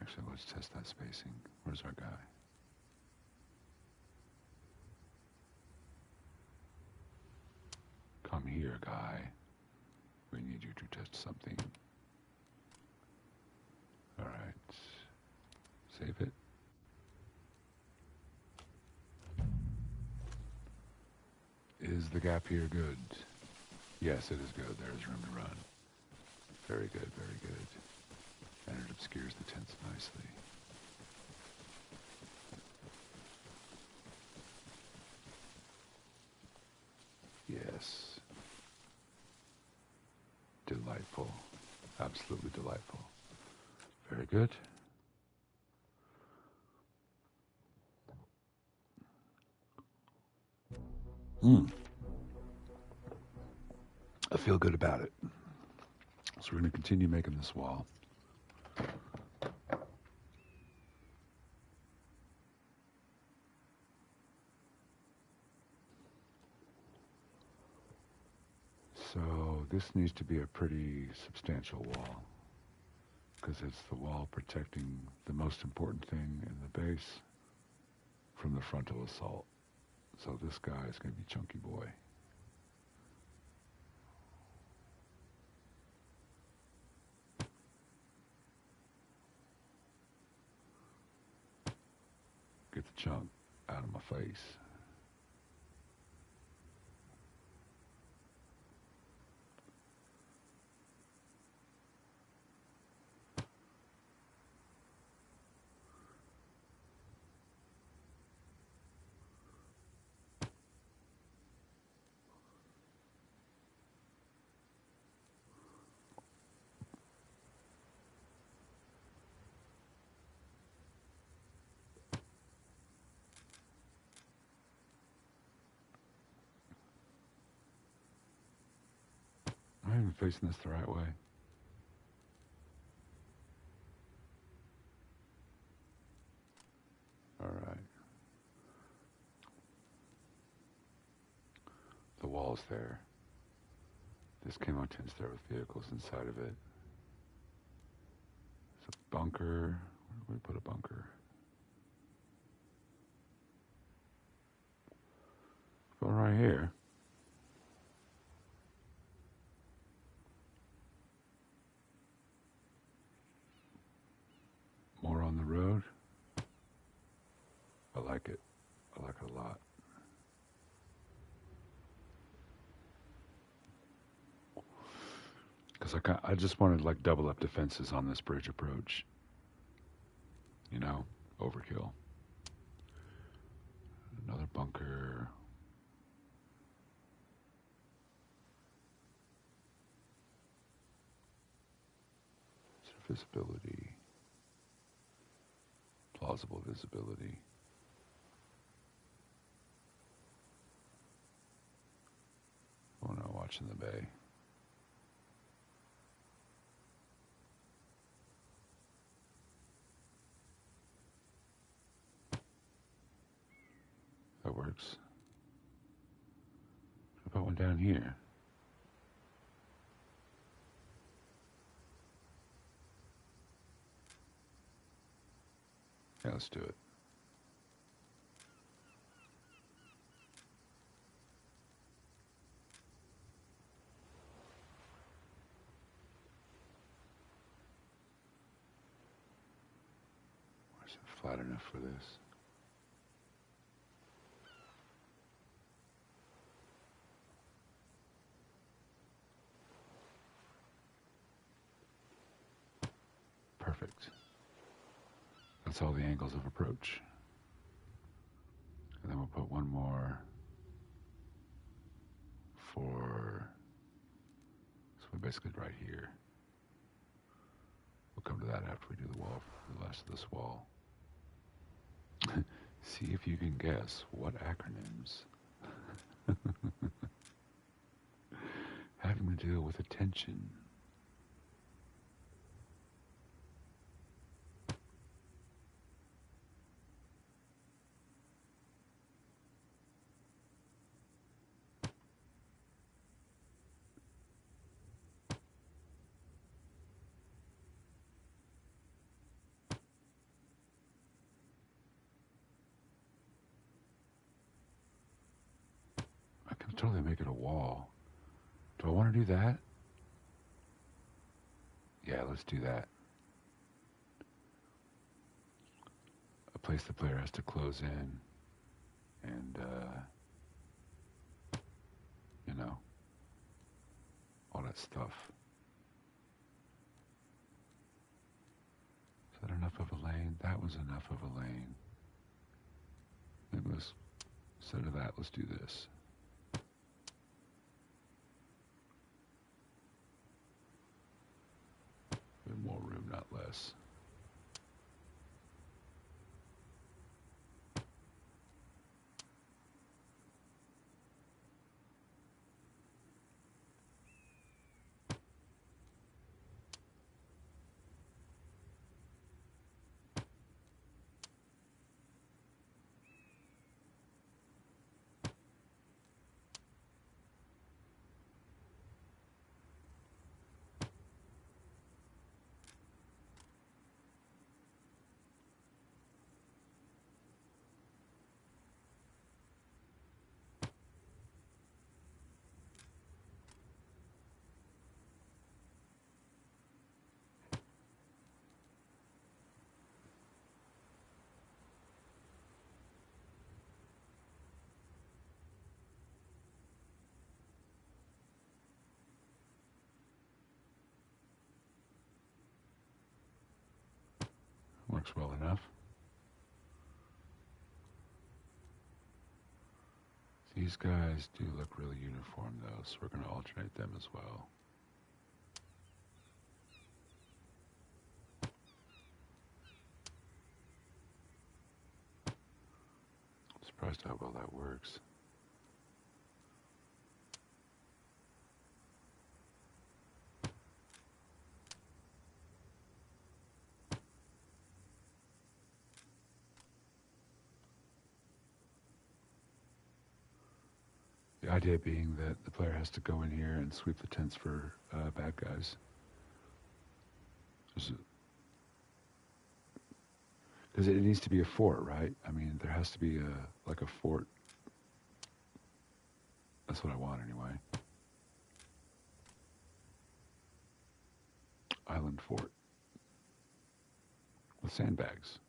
Actually, let's test that spacing. Where's our guy? Come here, guy. We need you to test something. All right. Save it. Is the gap here good? Yes, it is good. There's room to run. Very good, very good. And it obscures the tents nicely. Absolutely delightful. Very good. I feel good about it. So we're going to continue making this wall. So this needs to be a pretty substantial wall because it's the wall protecting the most important thing in the base from the frontal assault. So this guy is going to be chunky boy. Get the chunk out of my face. Am I even facing this the right way? All right. The wall's there. This camo tin's there with vehicles inside of it. There's a bunker. Where do we put a bunker? Go right here. More on the road. I like it. I like it a lot. Because I just wanted like double up defenses on this bridge approach. You know, overkill. Another bunker. Visibility. Plausible visibility. Oh no, watching the bay. That works. What about one down here? Yeah, let's do it. Is it flat enough for this? Perfect. That's all the angles of approach. And then we'll put one more for, so basically right here. We'll come to that after we do the wall, the rest of this wall. See if you can guess what acronyms having to deal with attention. I can totally make it a wall. Do I want to do that? Yeah, let's do that. A place the player has to close in and, you know, all that stuff. Is that enough of a lane? That was enough of a lane. Maybe let's, instead of that, let's do this. works well enough. These guys do look really uniform though, so we're going to alternate them as well. I'm surprised how well that works. The idea being that the player has to go in here and sweep the tents for bad guys. Because it needs to be a fort, right? I mean, there has to be like a fort. That's what I want anyway. Island fort. With sandbags.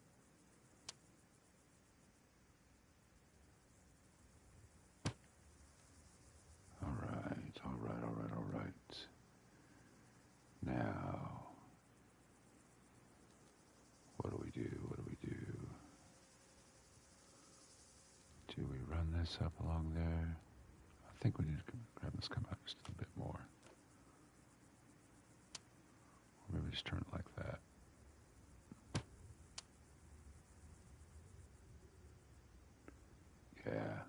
All right, all right, all right, all right. Now, what do we do? What do we do? Do we run this up along there? I think we need to grab this come out just a little bit more. Or maybe just turn it like that. Yeah.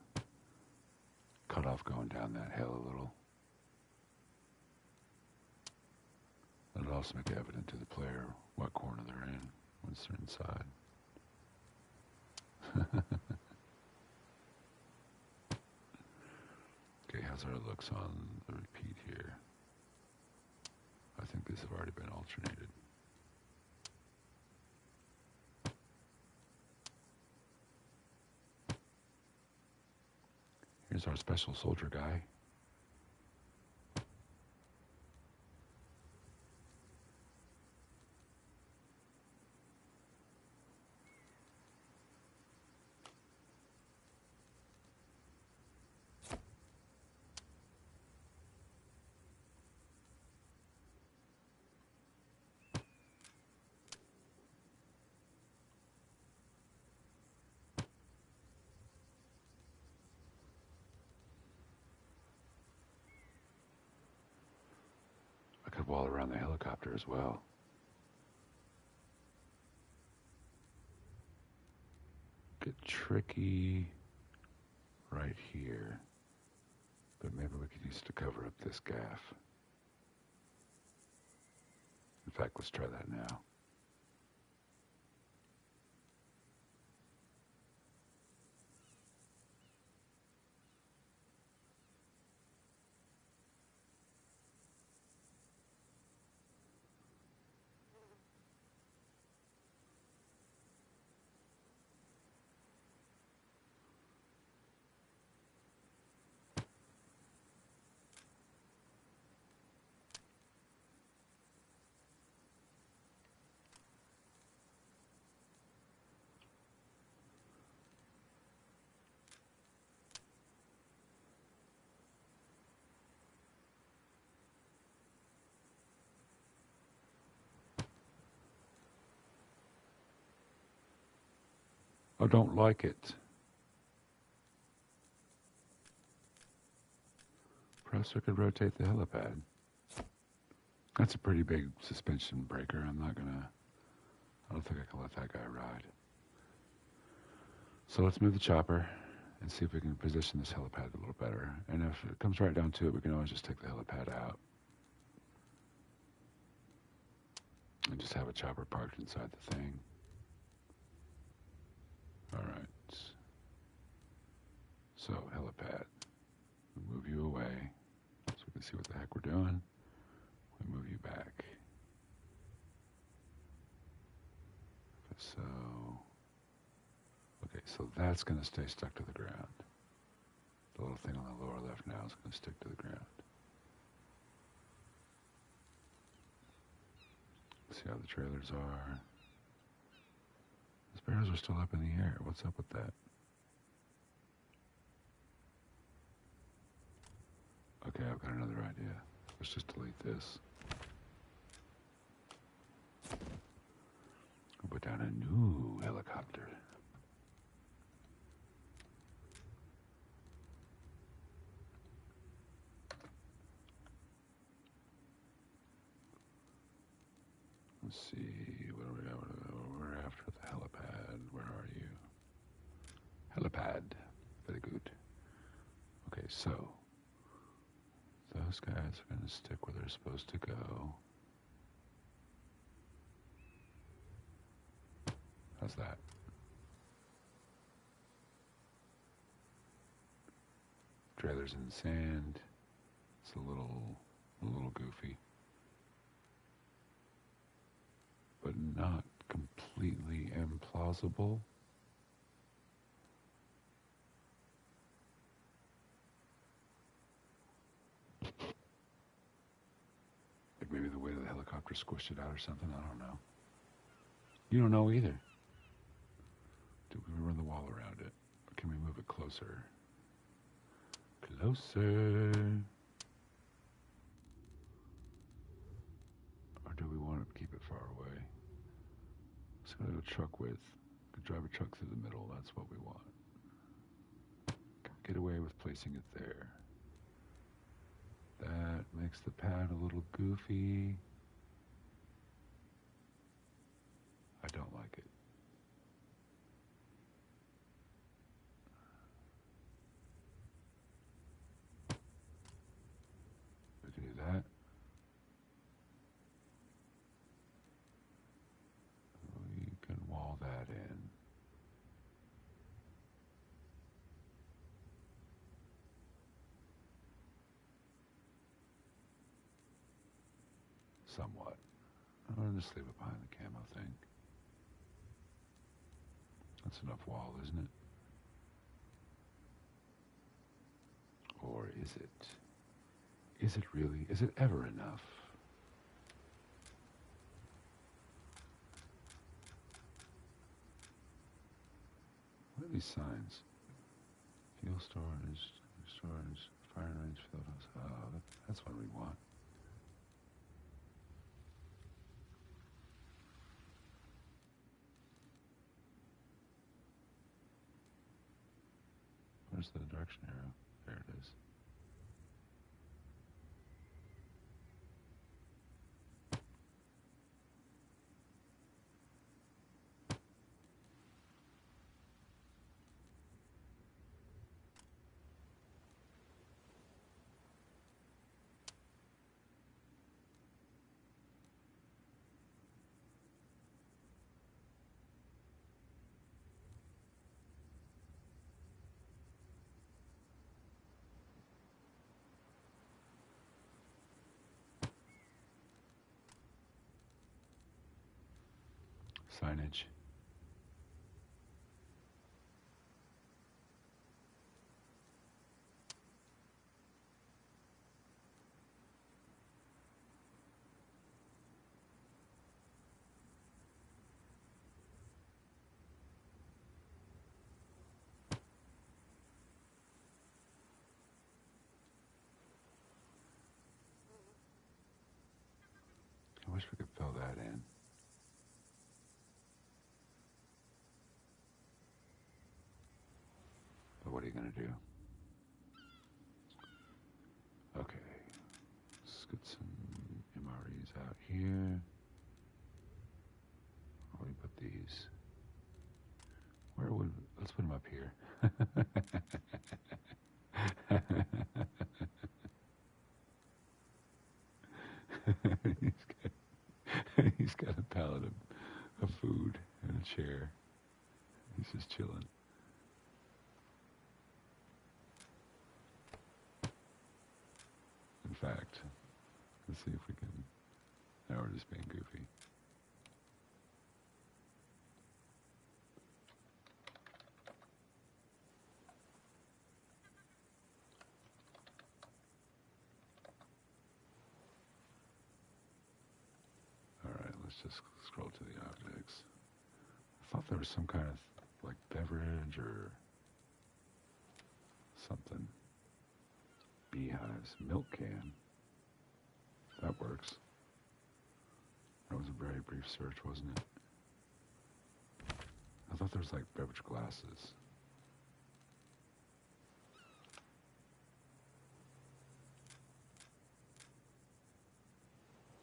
Cut off going down that hill a little. It'll also make it evident to the player what corner they're in once they're inside. Okay, how's our looks on the repeat here? I think these have already been alternated. Here's our special soldier guy. I could wall around the helicopter as well. Get tricky right here. But maybe we could use it to cover up this gaff. In fact, let's try that now. I don't like it. Perhaps I could rotate the helipad. That's a pretty big suspension breaker. I don't think I can let that guy ride. So let's move the chopper and see if we can position this helipad a little better. And if it comes right down to it, we can always just take the helipad out. And just have a chopper parked inside the thing. All right. So, helipad. We move you away so we can see what the heck we're doing. We move you back. So, okay, so that's going to stay stuck to the ground. The little thing on the lower left now is going to stick to the ground. See how the trailers are. The sparrows are still up in the air. What's up with that? Okay, I've got another idea. Let's just delete this. We'll put down a new helicopter. Let's see, what are we at? We're after the helipad. Where are you? Helipad. Very good. Okay, so those guys are going to stick where they're supposed to go. How's that? Trailers in the sand. It's a little goofy, but not completely implausible. Like maybe the way the helicopter squished it out or something. I don't know. You don't know either. Did we run the wall around it? Or can we move it closer? Closer. Or do we want to keep it far away? Let's go to truck width. Could drive a truck through the middle. That's what we want. Get away with placing it there. That makes the pad a little goofy. I don't like it. We can do that. We can wall that in. Somewhat. I'm going to just leave it behind the camo thing. That's enough wall, isn't it? Or is it? Is it really? Is it ever enough? What are these signs? Fuel storage, fire range, field house. Oh, that's what we want. Where's the direction arrow? There it is. Signage. I wish we could fill that in. But what are you going to do? Okay. Let's get some MREs out here. Where do we put these? Let's put them up here. He's got a pallet of food and a chair. He's just chilling. In fact, let's see if we can. Now we're just being goofy. Alright, let's just scroll to the objects. I thought there was some kind of like beverage or something. Beehives, milk can. That works. That was a very brief search, wasn't it? thought there was like beverage glasses.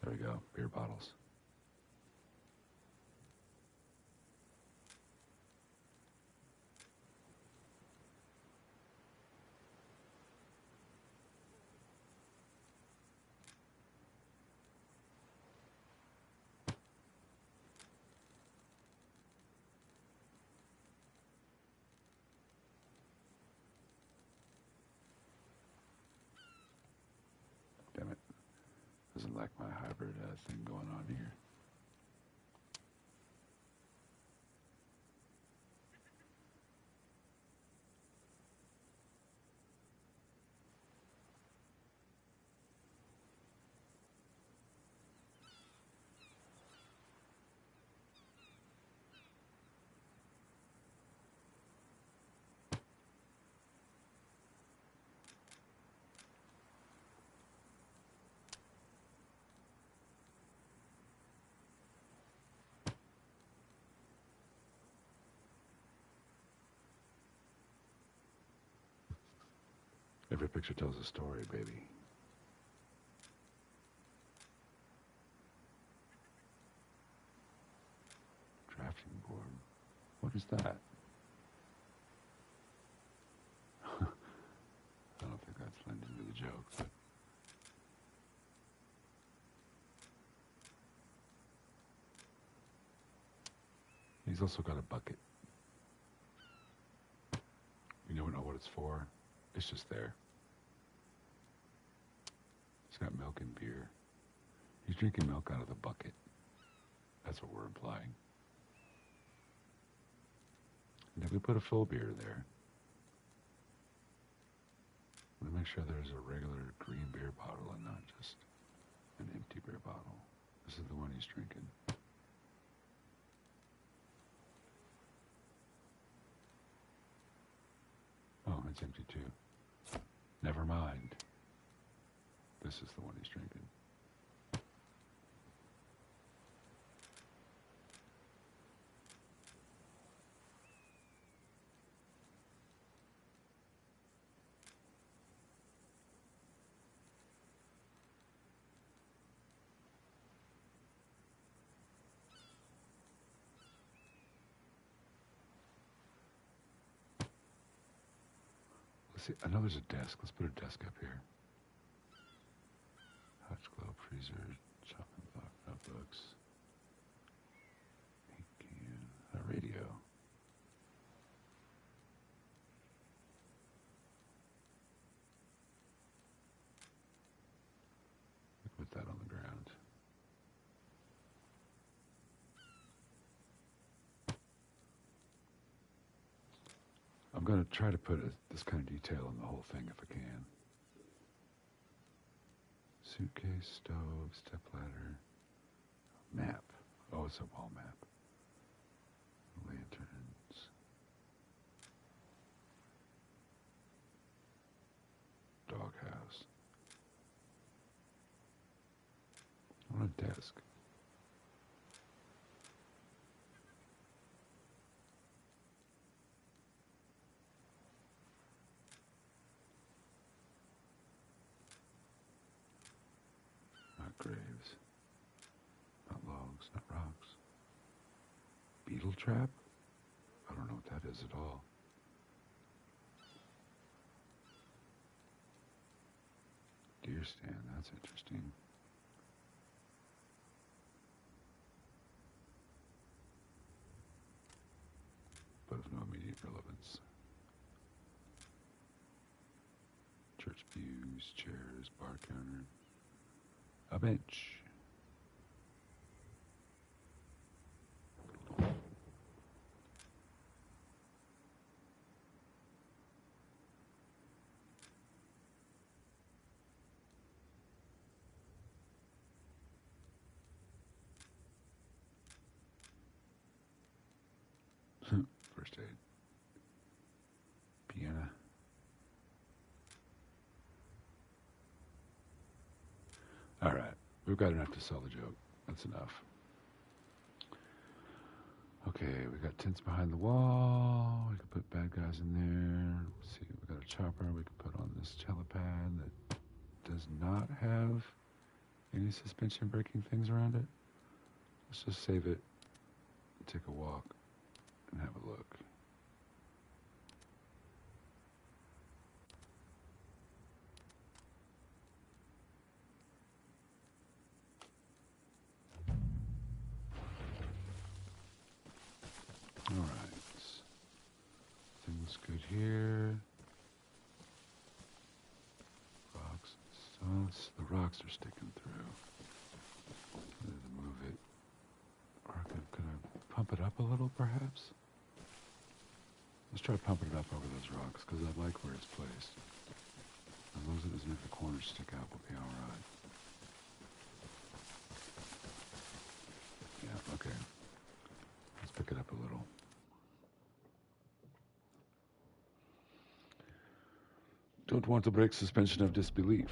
There we go, beer bottles. Damn it. Doesn't like my hybrid thing going on here. Every picture tells a story, baby. Drafting board. What is that? I don't think that's lending to the joke, but... He's also got a bucket. You never know what it's for. It's just there. He's got milk and beer. He's drinking milk out of the bucket. That's what we're implying. And if we put a full beer there, I'm gonna make sure there's a regular green beer bottle and not just an empty beer bottle. This is the one he's drinking. Oh, it's empty too. Never mind. This is the one he's drinking. Let's see, I know there's a desk. Let's put a desk up here. Hot globe freezer, chopping block, notebooks, paint can, a radio. Put that on the ground. I'm going to try to put this kind of detail in the whole thing if I can. Suitcase, stove, stepladder, map. Oh, it's a wall map. Lanterns. Doghouse. On a desk. Not graves. Not logs, not rocks. Beetle trap? I don't know what that is at all. Deer stand, that's interesting. But of no immediate relevance. Church pews, chairs, bar counter. A bench. First aid. Piano. All right, we've got enough to sell the joke. That's enough. Okay, Okay, we got tents behind the wall. We can put bad guys in there. Let's see, we got a chopper we can put on this helipad that does not have any suspension braking things around it. Let's just save it, take a walk, and have a look. All right, things good here. Rocks, so the rocks are sticking through. Let's move it. Or could I pump it up a little, perhaps? Let's try pumping it up over those rocks, because I like where it's placed. As long as it doesn't make the corners stick out, we'll be all right. Yeah, okay. Let's pick it up a little. Don't want to break suspension of disbelief.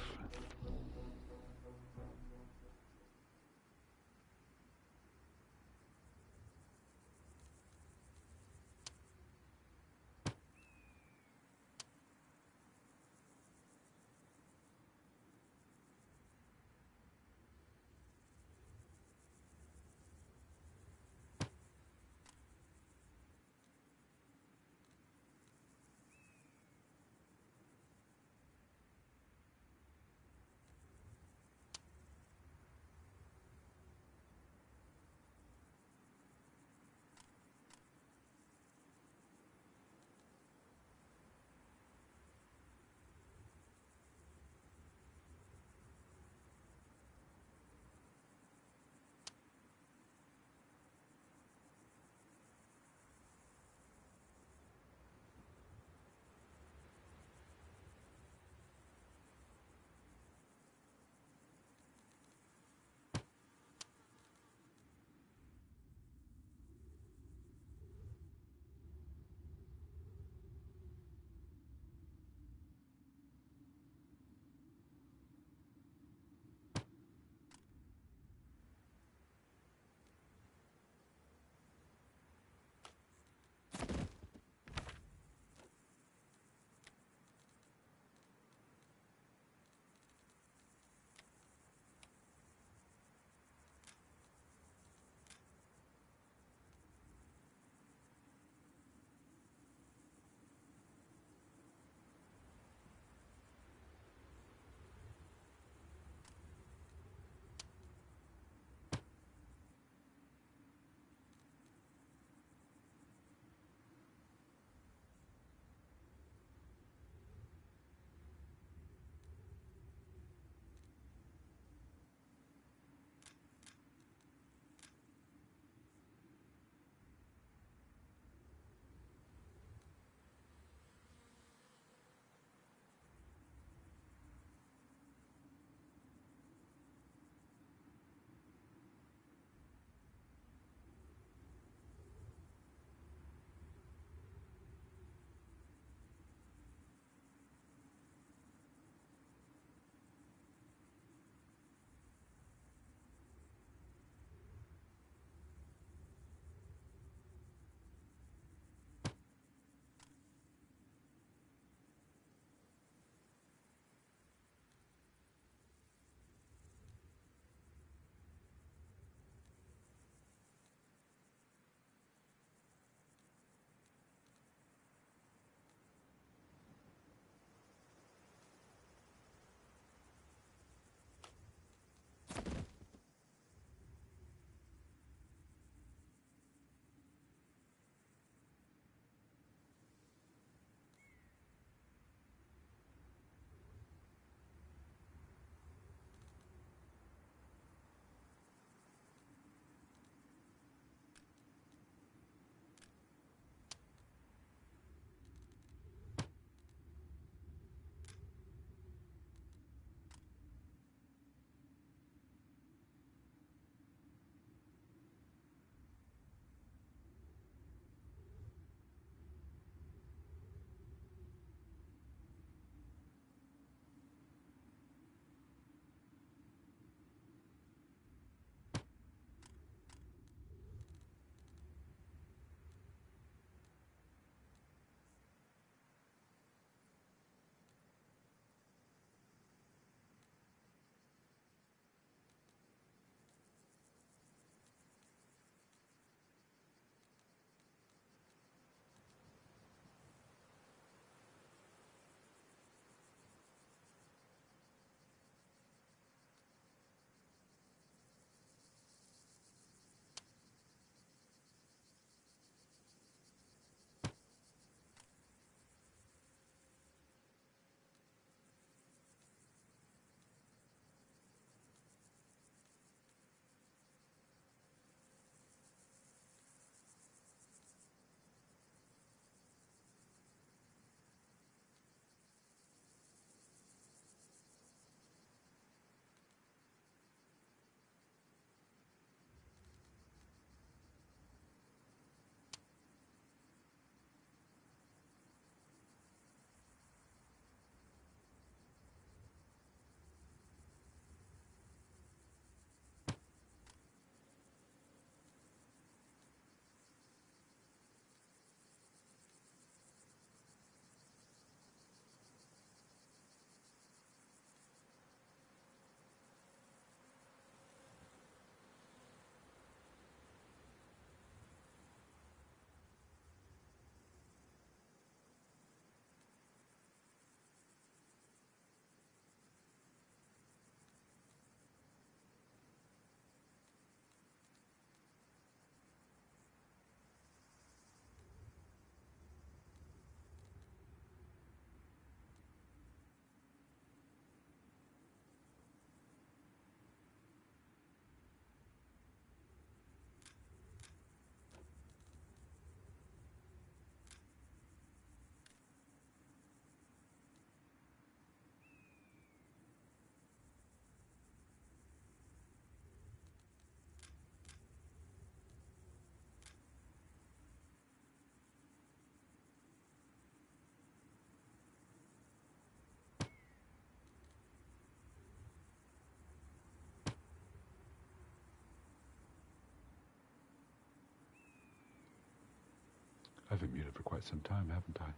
I've been muted for quite some time, haven't I?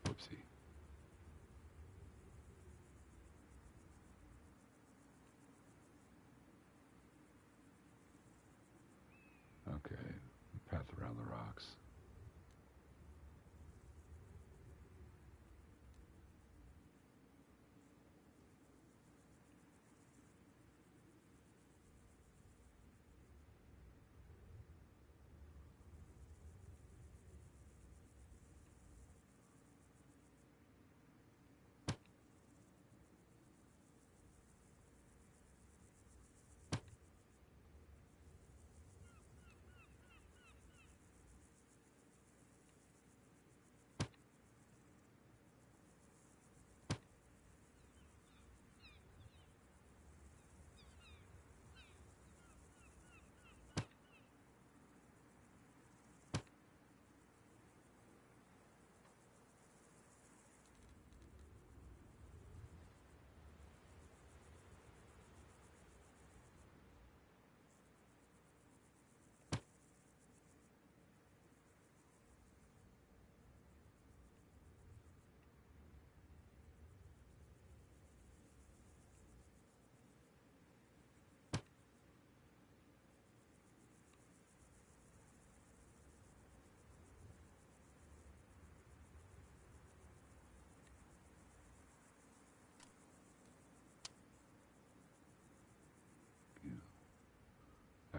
Whoopsie. Okay, path around the rocks.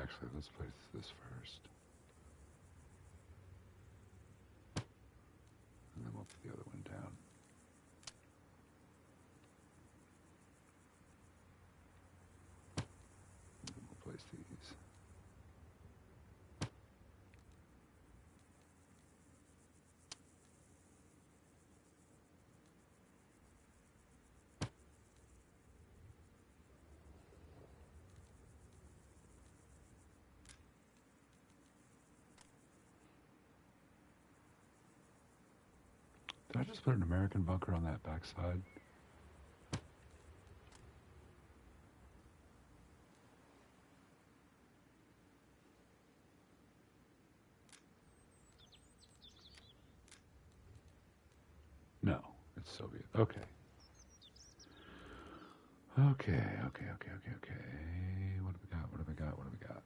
Actually, let's place this first. And then we'll put the other one down. And then we'll place these. Did I just put an American bunker on that backside? No, it's Soviet. Okay. Okay. What have we got?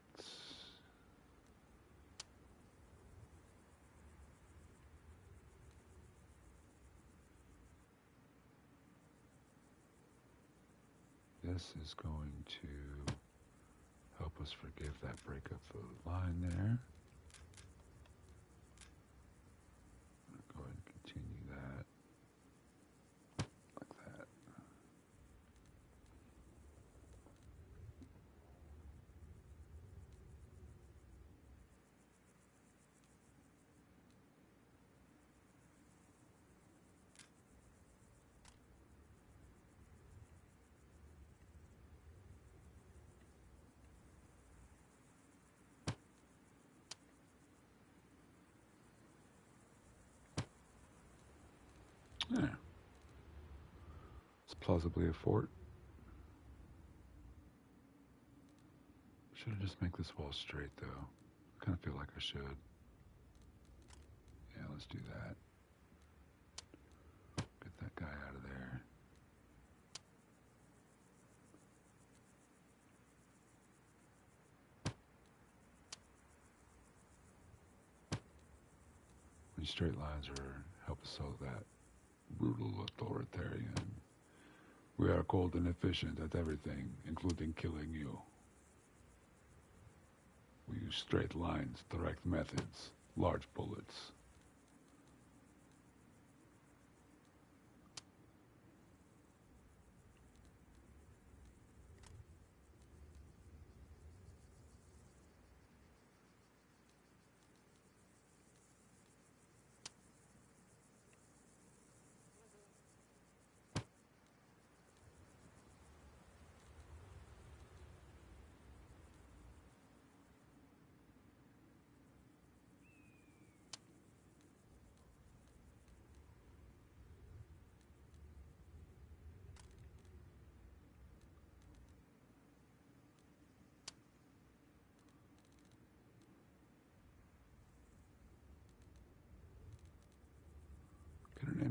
This is going to help us forgive that break of the line there. Go ahead and continue that like that. Yeah. It's plausibly a fort. Should I just make this wall straight, though? I kind of feel like I should. Yeah, let's do that. Get that guy out of there. These straight lines are help us solve that brutal authoritarian. We are cold and efficient at everything, including killing you. We use straight lines, direct methods, large bullets.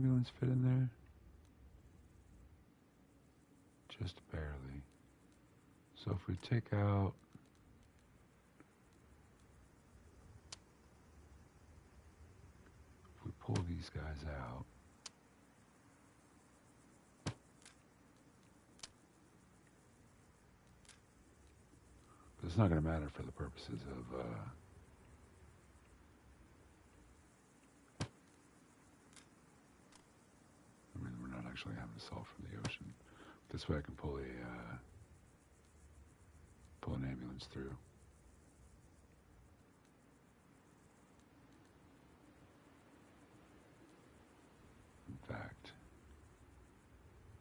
ambulance fit in there? Just barely. So if we take out, if we pull these guys out, but it's not going to matter for the purposes of I mean, we're not actually having to solve from the ocean. This way I can pull an ambulance through. In fact,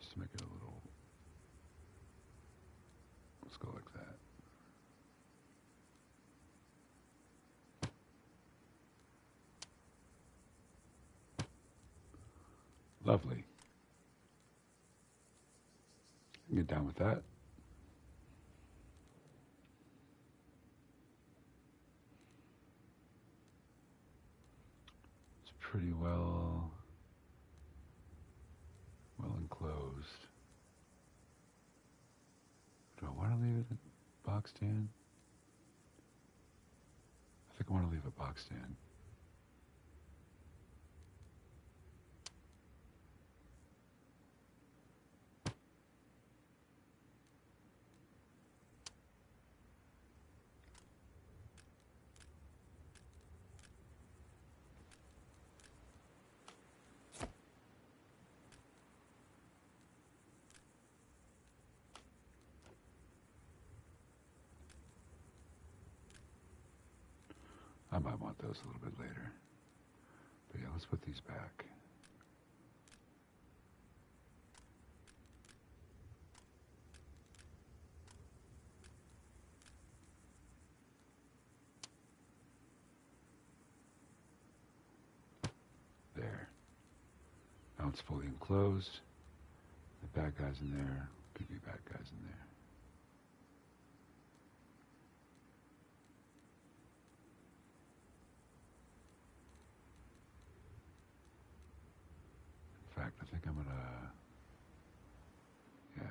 just to make it a little, let's go like that. Lovely. Get down with that. It's pretty well enclosed. Do I want to leave it a box stand? I think I want to leave a box stand. I might want those a little bit later. But yeah, let's put these back. There. Now it's fully enclosed. The bad guys in there. Could be bad guys in there. In fact, I think I'm gonna, yeah.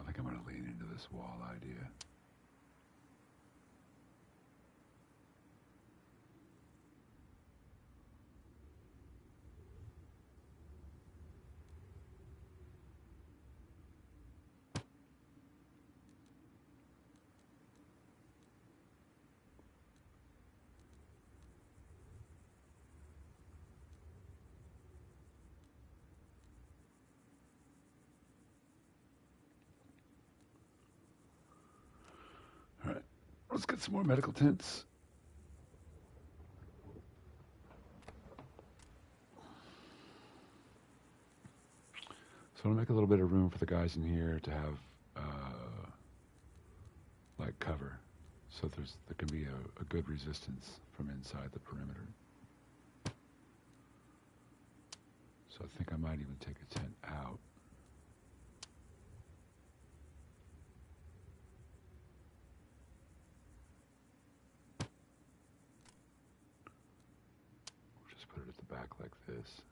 I think I'm gonna lean into this wall idea. All right, let's get some more medical tents. So I'm gonna make a little bit of room for the guys in here to have like cover, so there can be a good resistance from inside the perimeter. So I think I might even take a tent out. Just put it at the back like this.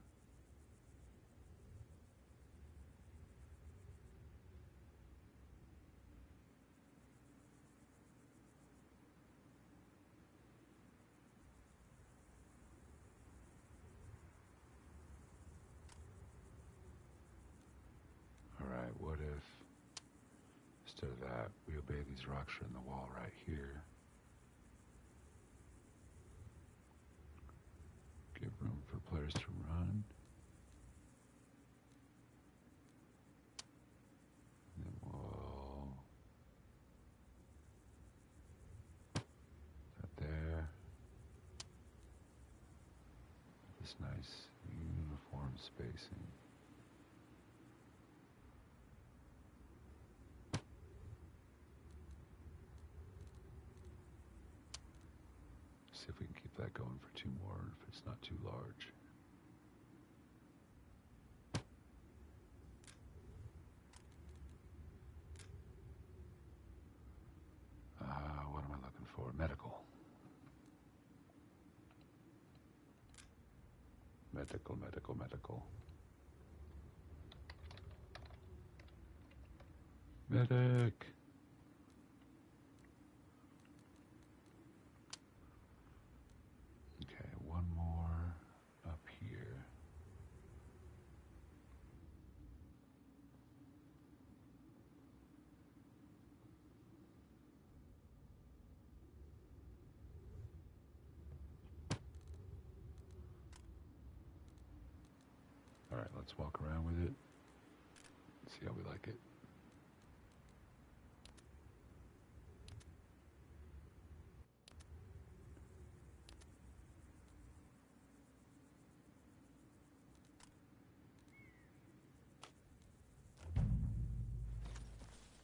What if, instead of that, we obey these rocks in the wall right here? Give room for players to run. And then we'll... That there. This nice uniform spacing. See if we can keep that going for two more, if it's not too large. medical, medical, medical. Medic! Okay, one more up here. All right, let's walk around with it. See how we like it.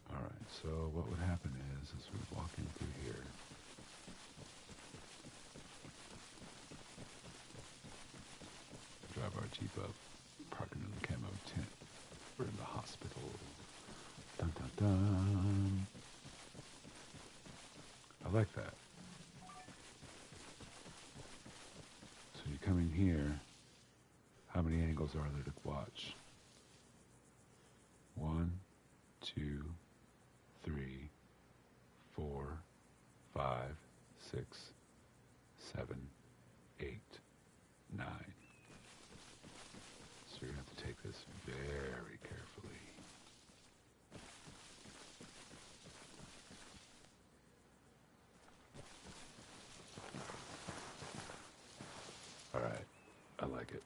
All right, so what would happen is we walk in through here. Drive our Jeep up, parking in the camo tent. We're in the hospital. Dun dun dun. I like that. So you come in here, how many angles are there to watch? 1, 2, 3, 4, 5, 6, 7, 8, 9. So you're going to have to take this very carefully. All right, I like it.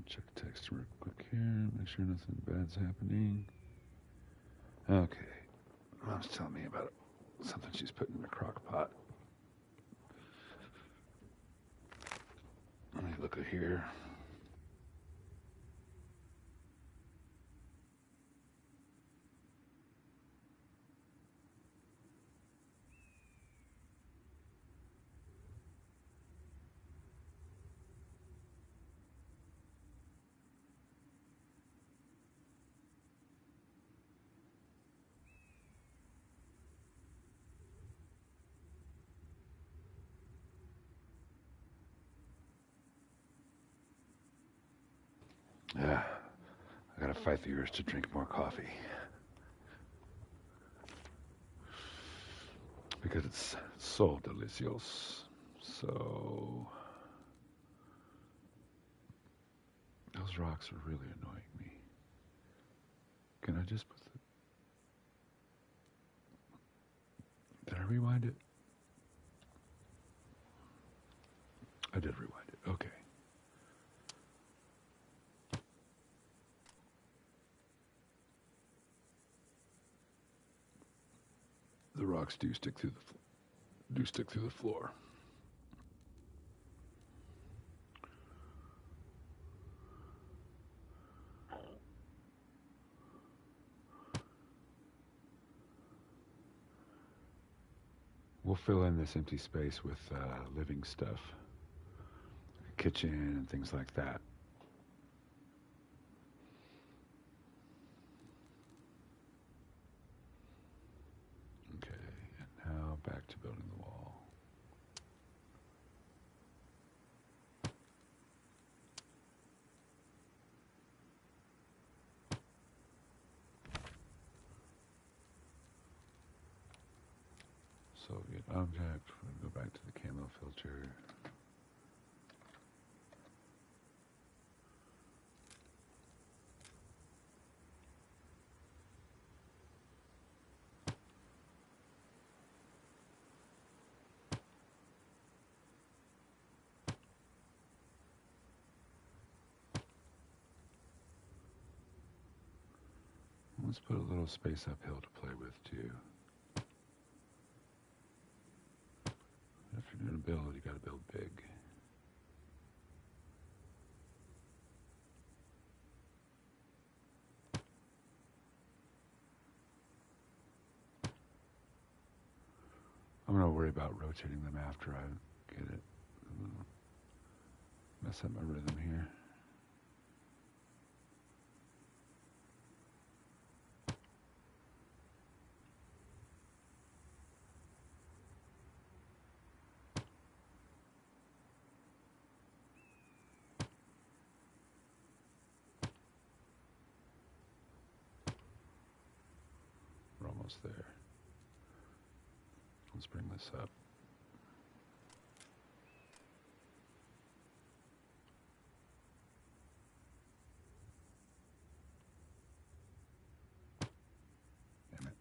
Check text real quick here, make sure nothing bad's happening. Okay, Mom's telling me about something she's putting in a crock pot. Let me look at here. Yeah, I gotta fight the urge to drink more coffee. Because it's so delicious. So, those rocks are really annoying me. Can I just put the... Did I rewind it? I did rewind it, okay. The rocks do stick through the floor. We'll fill in this empty space with living stuff, a kitchen and things like that. Okay, and now back to building the wall. Soviet object, we're going to go back to the camo filter. Let's put a little space uphill to play with too. If you're going to build, you got to build big. I'm going to worry about rotating them after I get it. Mess up my rhythm here. almost there. Let's bring this up. Damn it.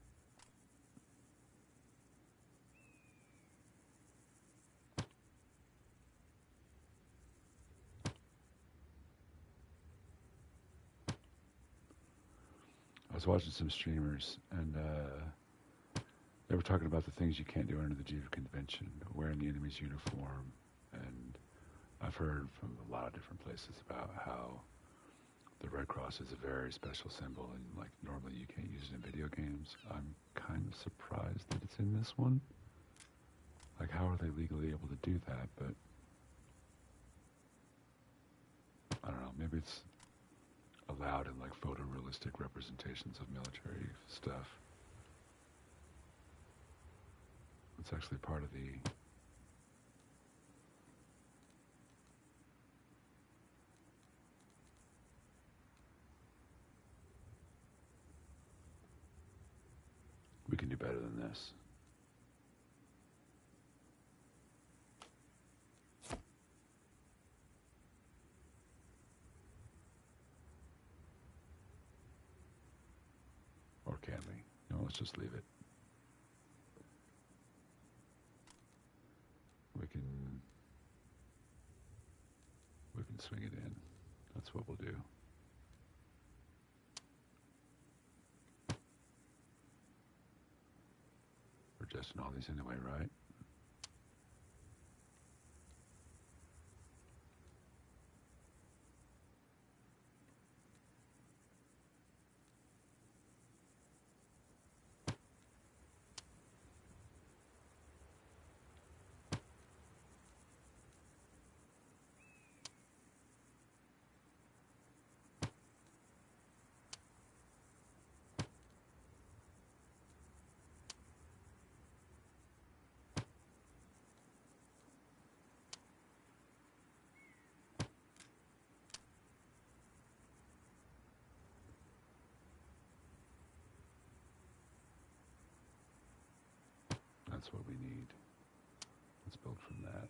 I was watching some streamers, and they were talking about the things you can't do under the Geneva Convention, wearing the enemy's uniform, and I've heard from a lot of different places about how the Red Cross is a very special symbol, and like normally you can't use it in video games. I'm kind of surprised that it's in this one. Like, how are they legally able to do that? But I don't know, maybe it's allowed in like photorealistic representations of military stuff. It's actually part of the we can do better than this. Or can we? No, let's just leave it. We can swing it in. That's what we'll do. We're adjusting all these anyway, right? That's what we need. Let's build from that.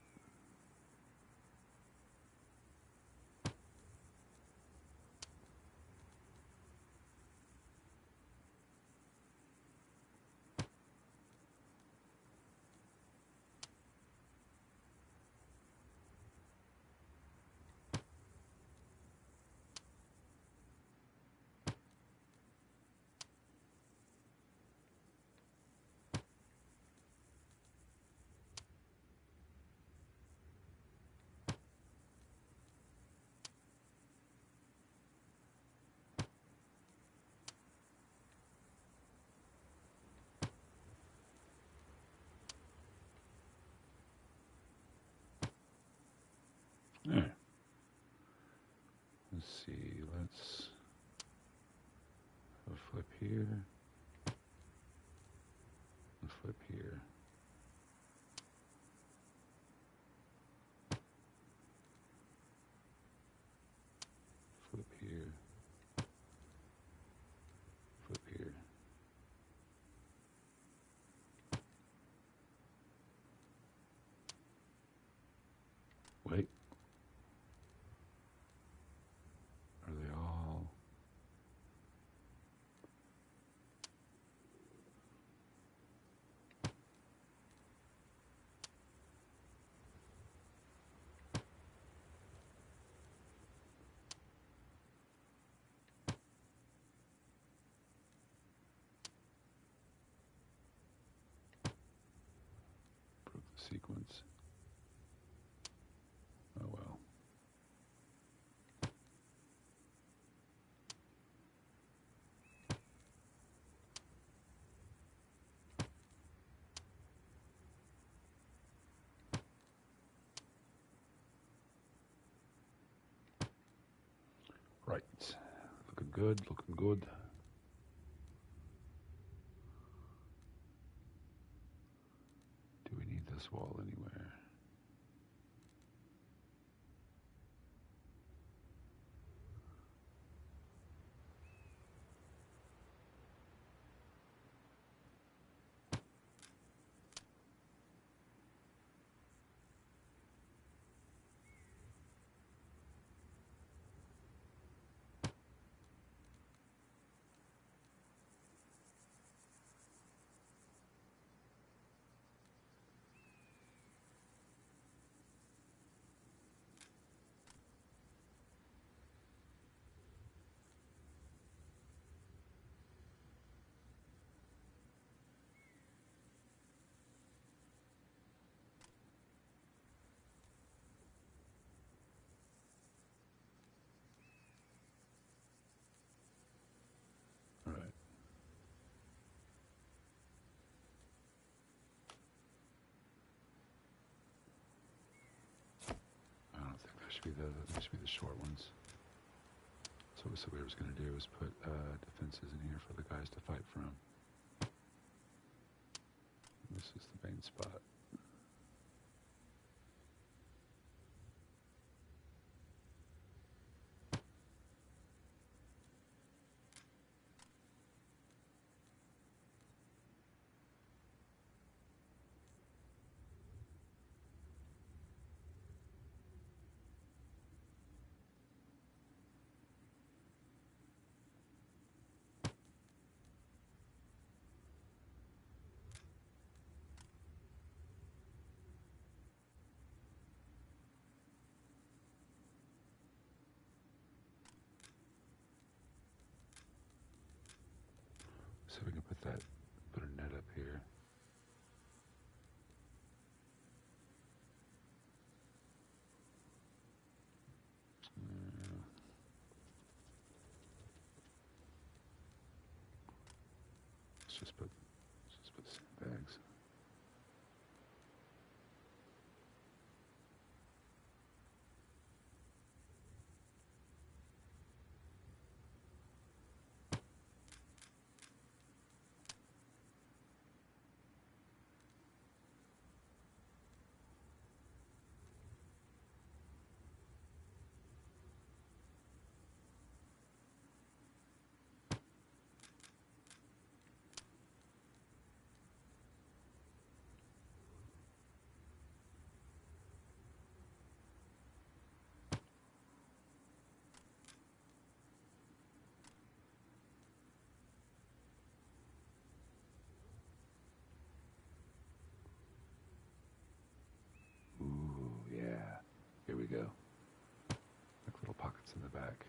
There. Let's see, let's have a flip here, a flip here. Flip here, flip here. Wait. Are they all? Broke the sequence. Oh well. Right. Looking good, looking good. Do we need this wall anywhere? That should be the short ones. So what we said we was going to do is put defenses in here for the guys to fight from. This is the main spot. So we can put a net up here. Let's just put sandbags. Ooh, yeah. Here we go. Like little pockets in the back.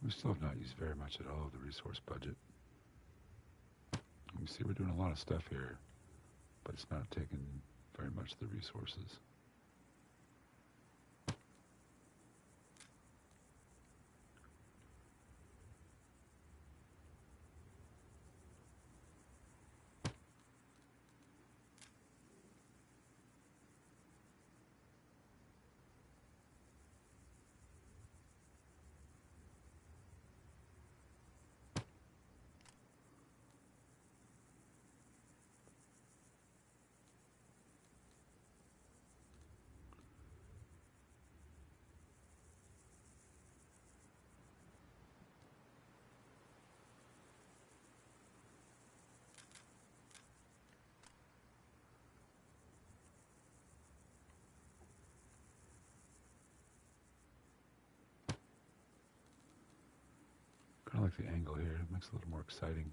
We still have not used very much at all of the resource budget. You see we're doing a lot of stuff here, but it's not taking very much of the resources. Kind of like the angle here. It makes it a little more exciting.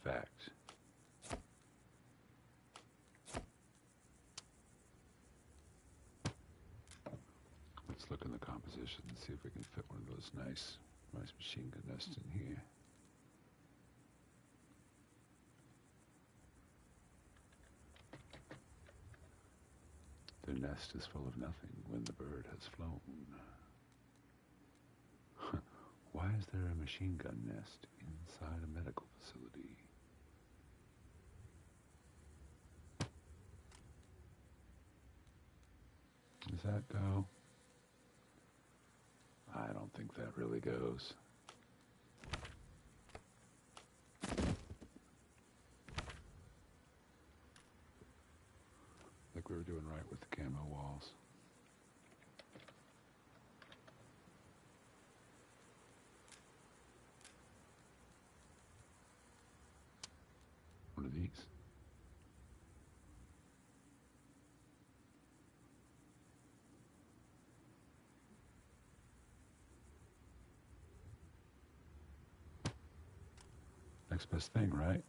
fact. Let's look in the composition and see if we can fit one of those nice machine gun nests in here. The nest is full of nothing when the bird has flown. Why is there a machine gun nest inside a medical facility? Does that go? I don't think that really goes. Like we were doing right with the camo walls. One of these. Next best thing, right?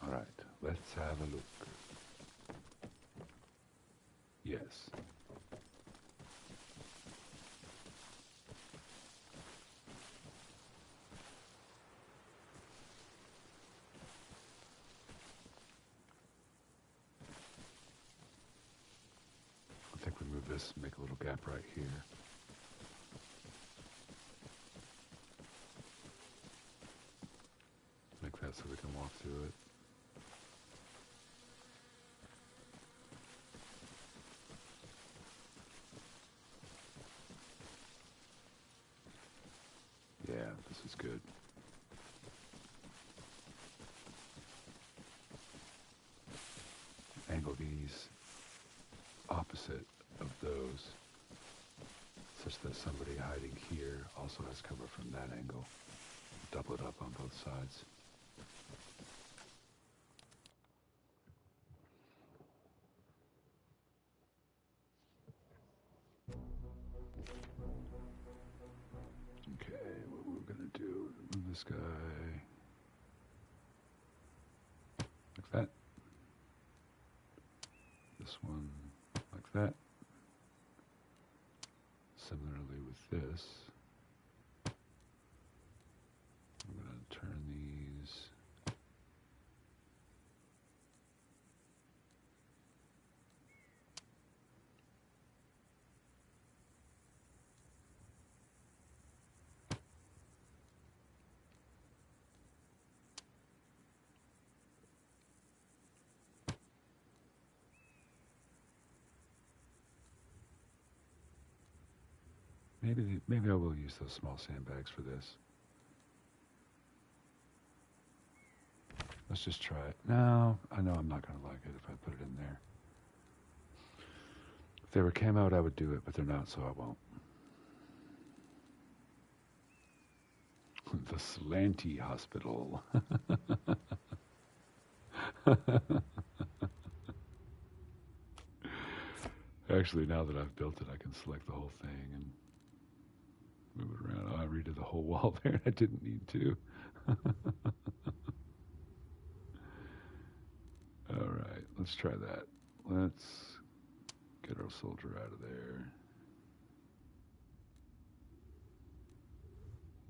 All right, let's have a look. Yes. I think we move this and make a little gap right here. Make that so we can walk through it. Yeah, this is good. Angle these opposite of those, such that somebody hiding here also has cover from that angle. Double it up on both sides. Okay, what we're gonna do, move this guy like that. This one like that. Similarly with this, I'm going to turn these maybe I will use those small sandbags for this. Let's just try it. No, I know I'm not going to like it if I put it in there. If they were came out, I would do it, but they're not, so I won't. The Slanty Hospital. Actually, now that I've built it, I can select the whole thing and move it around. Oh, I redid the whole wall there. I didn't need to. All right, let's try that. Let's get our soldier out of there.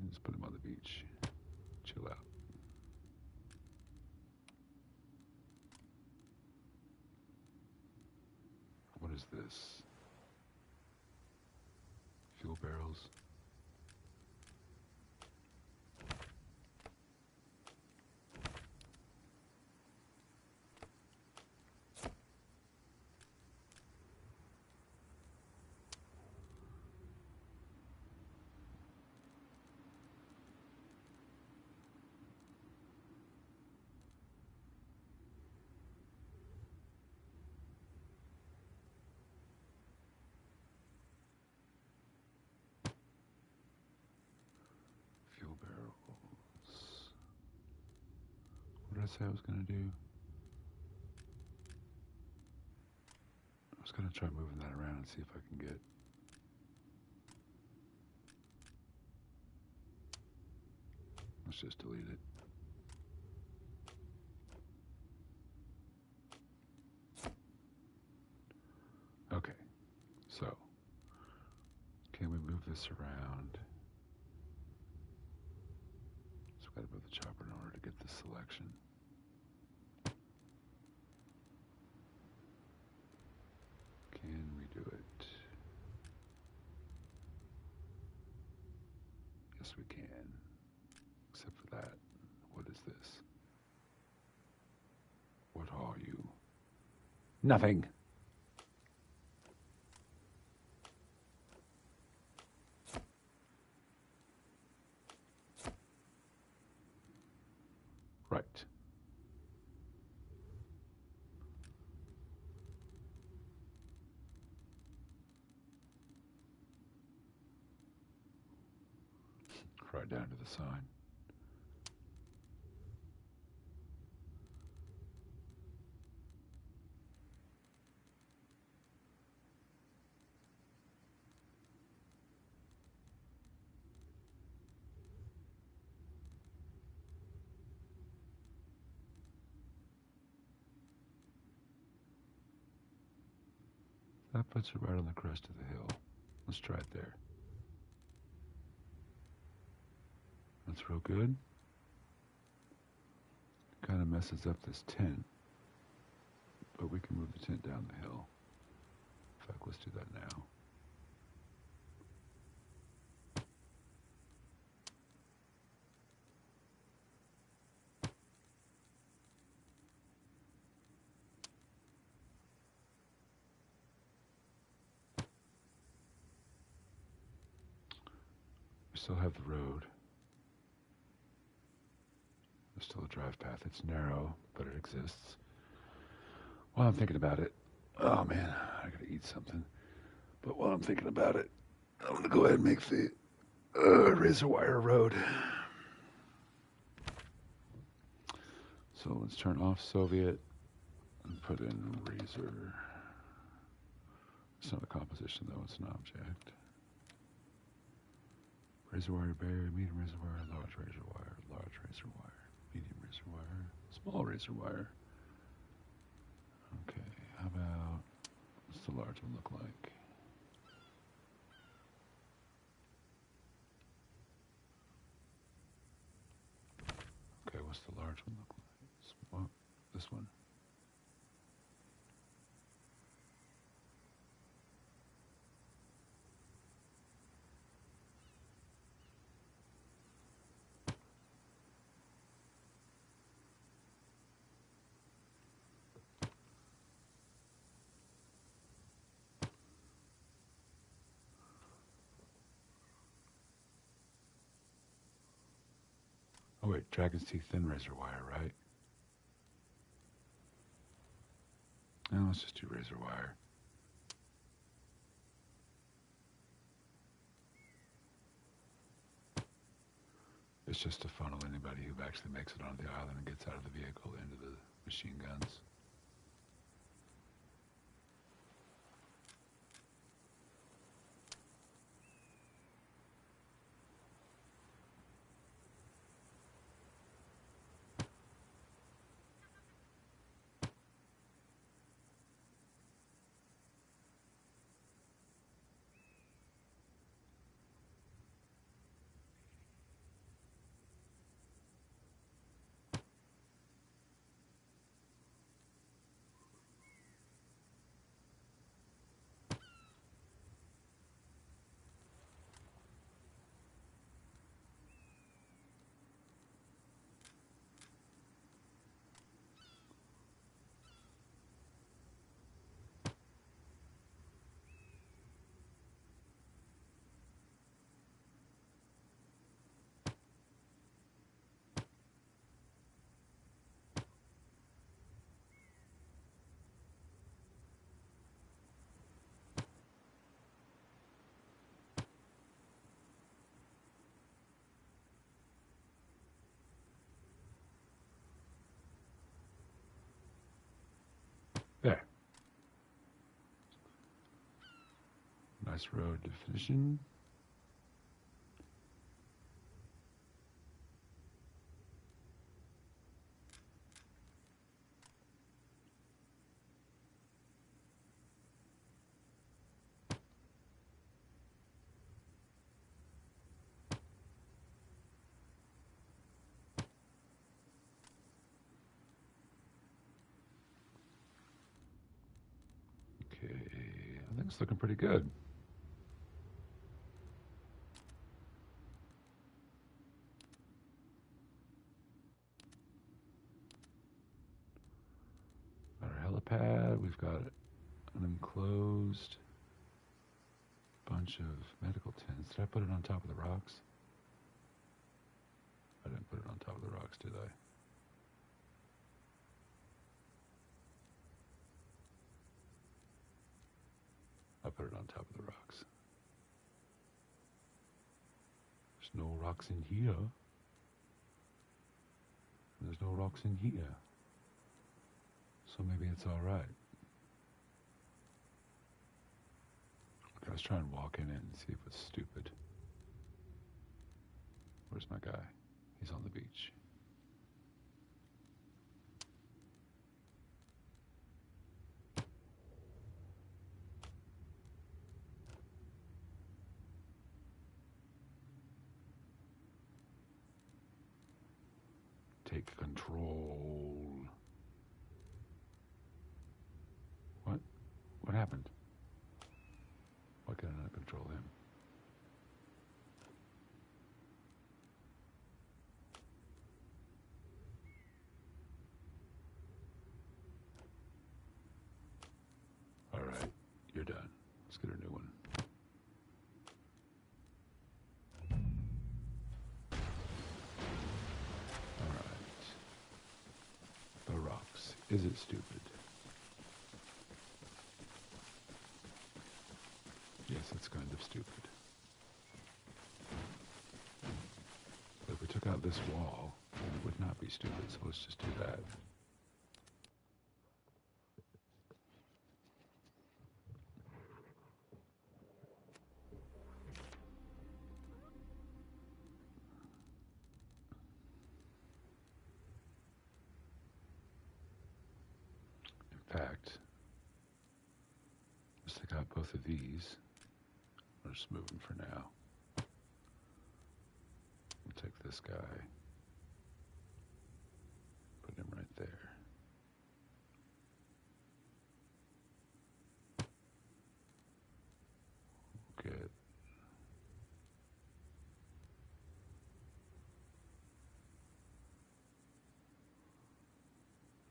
And just put him on the beach. Chill out. What is this? Fuel barrels. did I say I was going to do? I was going to try moving that around and see if I can get... Let's just delete it. Okay, so can we move this around? So we've got to move the chopper in order to get this selection. Can we do it? Yes, we can. Except for that. What is this? What are you? Nothing. Right. Right down to the sign. That puts it right on the crest of the hill. Let's try it there. That's real good. Kind of messes up this tent, but we can move the tent down the hill. In fact, let's do that now. We still have the road. There's still a drive path. It's narrow, but it exists. While I'm thinking about it, oh man, I gotta eat something. But while I'm thinking about it, I'm gonna go ahead and make the razor wire road. So let's turn off Soviet and put in razor. It's not a composition though, it's an object. Razor wire barrier, medium razor wire, large razor wire, large razor wire, medium razor wire, small razor wire. Okay, how about, what's the large one look like? Okay, what's the large one look like? Small, this one. Oh wait, Dragon's Teeth thin razor wire, right? No, let's just do razor wire. It's just to funnel anybody who actually makes it onto the island and gets out of the vehicle into the machine guns. Nice road definition. Okay, I think it's looking pretty good. Our helipad, we've got an enclosed bunch of medical tents. Did I put it on top of the rocks? I didn't put it on top of the rocks, did I? I put it on top of the rocks. There's no rocks in here. There's no rocks in here. So maybe it's all right. Okay, let's try and walk in it and see if it's stupid. Where's my guy? He's on the beach. Take control. What? What happened? Why can't I not control him? All right, you're done. Let's get a new one. All right. The rocks. Is it stupid? Yes, it's kind of stupid. But if we took out this wall, then it would not be stupid, so let's just do that. In fact, let's take out both of these. We'll just move them for now. We'll take this guy, put him right there. Good.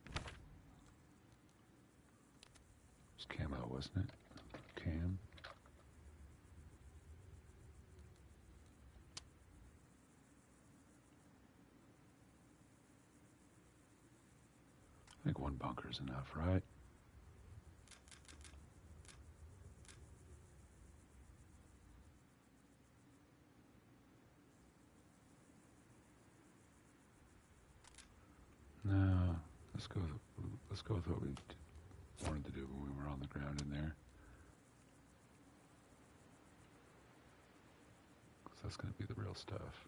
It was camo, wasn't it? Cam. I think one bunker's enough, right? No, let's go with what we wanted to do when we were on the ground in there. Because that's going to be the real stuff.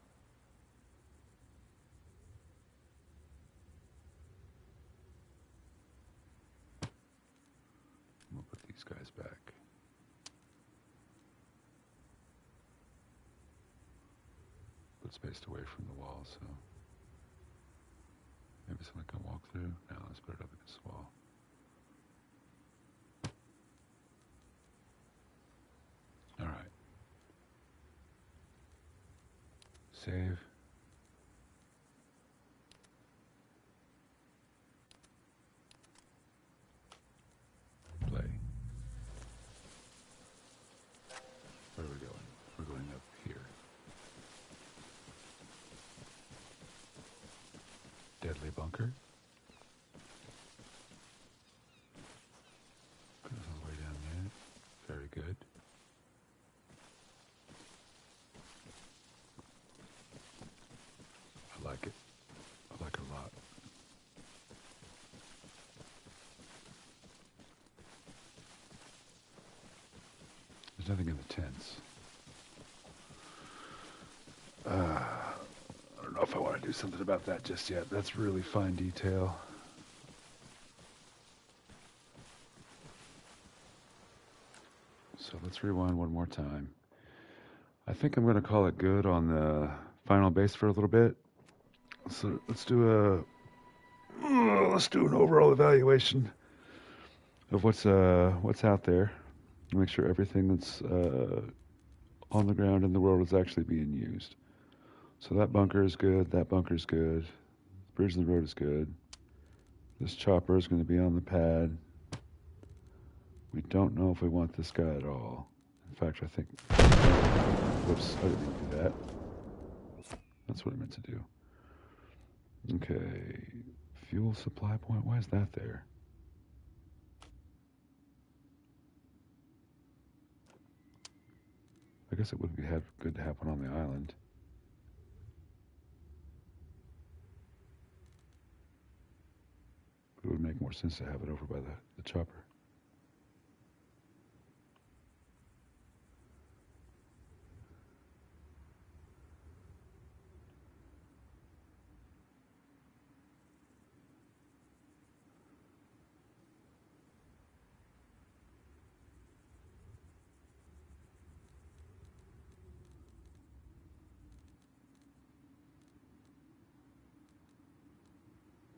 We'll put these guys back. But spaced away from the wall, so maybe someone can walk through. Now let's put it up against the wall. All right. Save. Play. Where are we going? We're going up here. Deadly bunker. Goes all the way down there. Very good. I like it. I like it a lot. There's nothing in the tents. I don't know if I want to do something about that just yet. That's really fine detail. So let's rewind one more time. I think I'm going to call it good on the final base for a little bit. So let's do an overall evaluation of what's out there. Make sure everything that's on the ground in the world is actually being used. So that bunker is good. That bunker is good. The bridge in the road is good. This chopper is going to be on the pad. We don't know if we want this guy at all. In fact, I think... Whoops, I didn't mean to do that. That's what I meant to do. Okay. Fuel supply point. Why is that there? I guess it would be good to have one on the island. But it would make more sense to have it over by the chopper.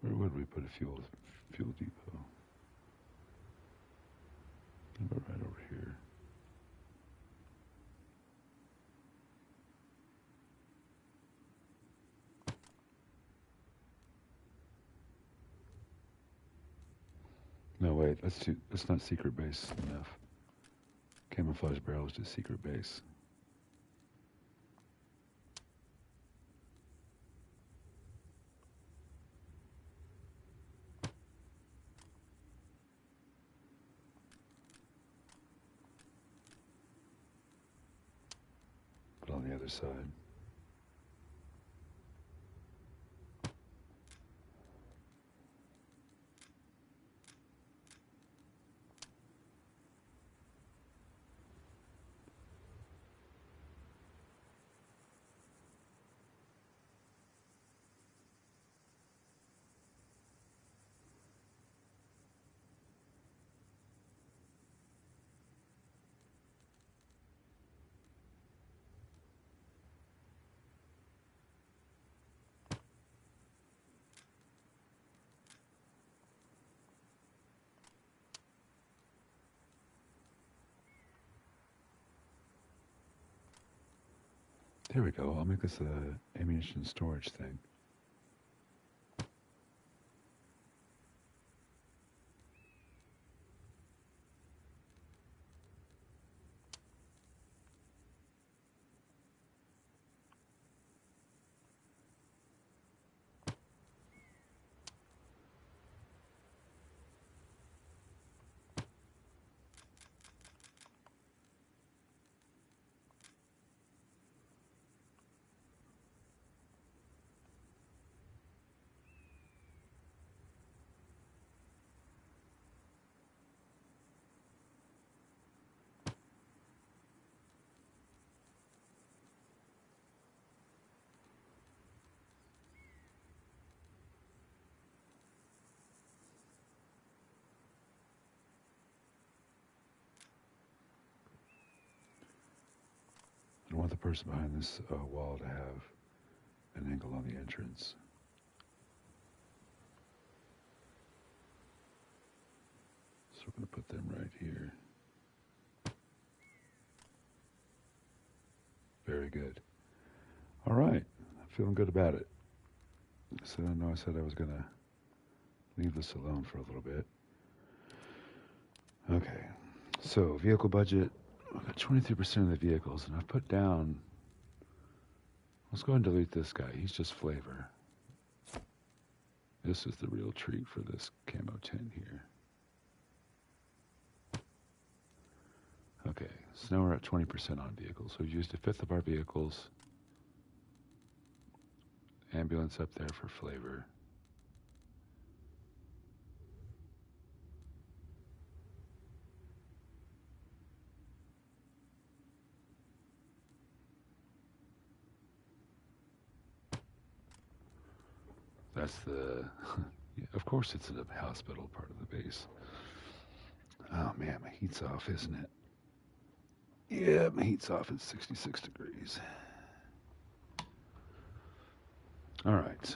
Where would we put a fuel depot? How about right over here? No, wait, that's not secret base enough. Camouflage barrel is just secret base. But on the other side. There we go. I'll make this a ammunition storage thing. I want the person behind this wall to have an angle on the entrance. So we're going to put them right here. Very good. All right. I'm feeling good about it. So I know I said I was going to leave this alone for a little bit. Okay. So vehicle budget. I've got 23% of the vehicles, and I've put down... Let's go ahead and delete this guy. He's just flavor. This is the real treat for this camo 10 here. Okay, so now we're at 20% on vehicles. We've used a fifth of our vehicles. Ambulance up there for flavor. That's the... Of course it's the hospital part of the base. Oh man, my heat's off, isn't it? Yeah, my heat's off at 66 degrees. All right.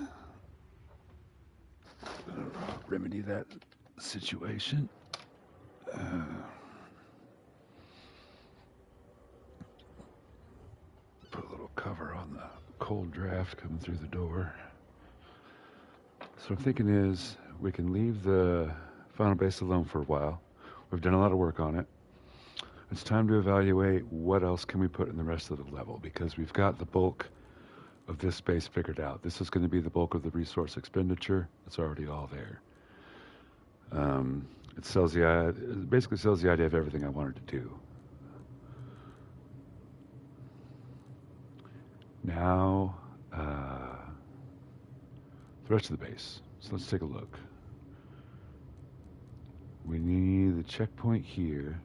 Remedy that situation. Put a little cover on the cold draft coming through the door. So I'm thinking is we can leave the final base alone for a while. We've done a lot of work on it. It's time to evaluate what else can we put in the rest of the level, because we've got the bulk of this space figured out. This is going to be the bulk of the resource expenditure. It's already all there. It basically sells the idea of everything I wanted to do. Now, the rest of the base. So let's take a look. We need the checkpoint here.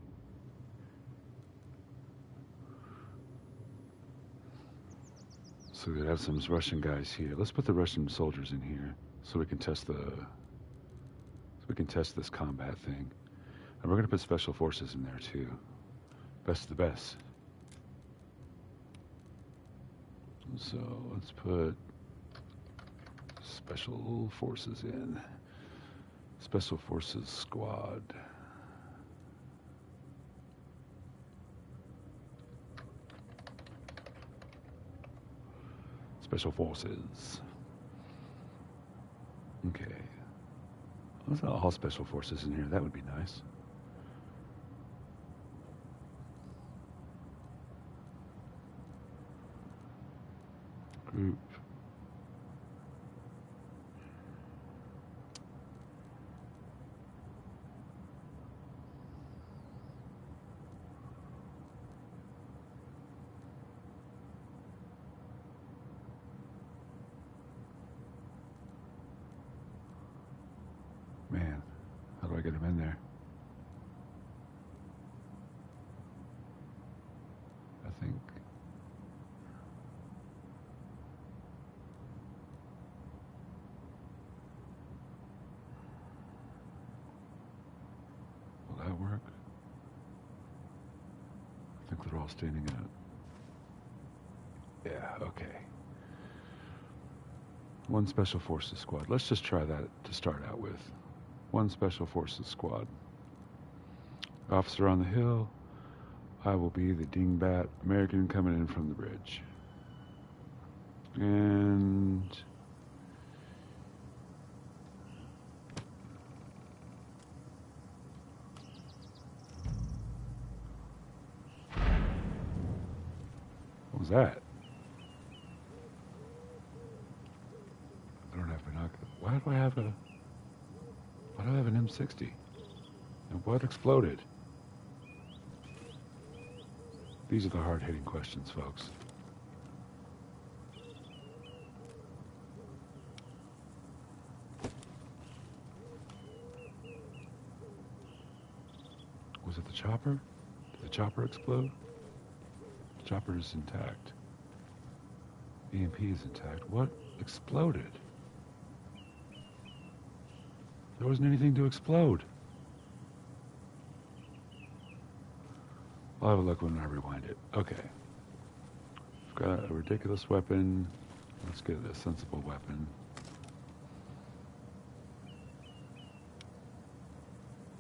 So we have some Russian guys here. Let's put the Russian soldiers in here so we can test this combat thing. And we're going to put special forces in there too. Best of the best. So let's put special forces in. Special forces squad. Special forces. Okay. Let's have all special forces in here. That would be nice. Group. Man, how do I get him in there? I think... Will that work? I think they're all standing up. Yeah, okay. One special forces squad. Let's just try that to start out with. One special forces squad. Officer on the hill. I will be the dingbat American coming in from the bridge. And... what was that? I don't have binoculars. Why do I have an M60? And what exploded? These are the hard-hitting questions, folks. Was it the chopper? Did the chopper explode? The chopper is intact. EMP is intact. What exploded? There wasn't anything to explode. I'll have a look when I rewind it. Okay. We've got a ridiculous weapon. Let's get a sensible weapon.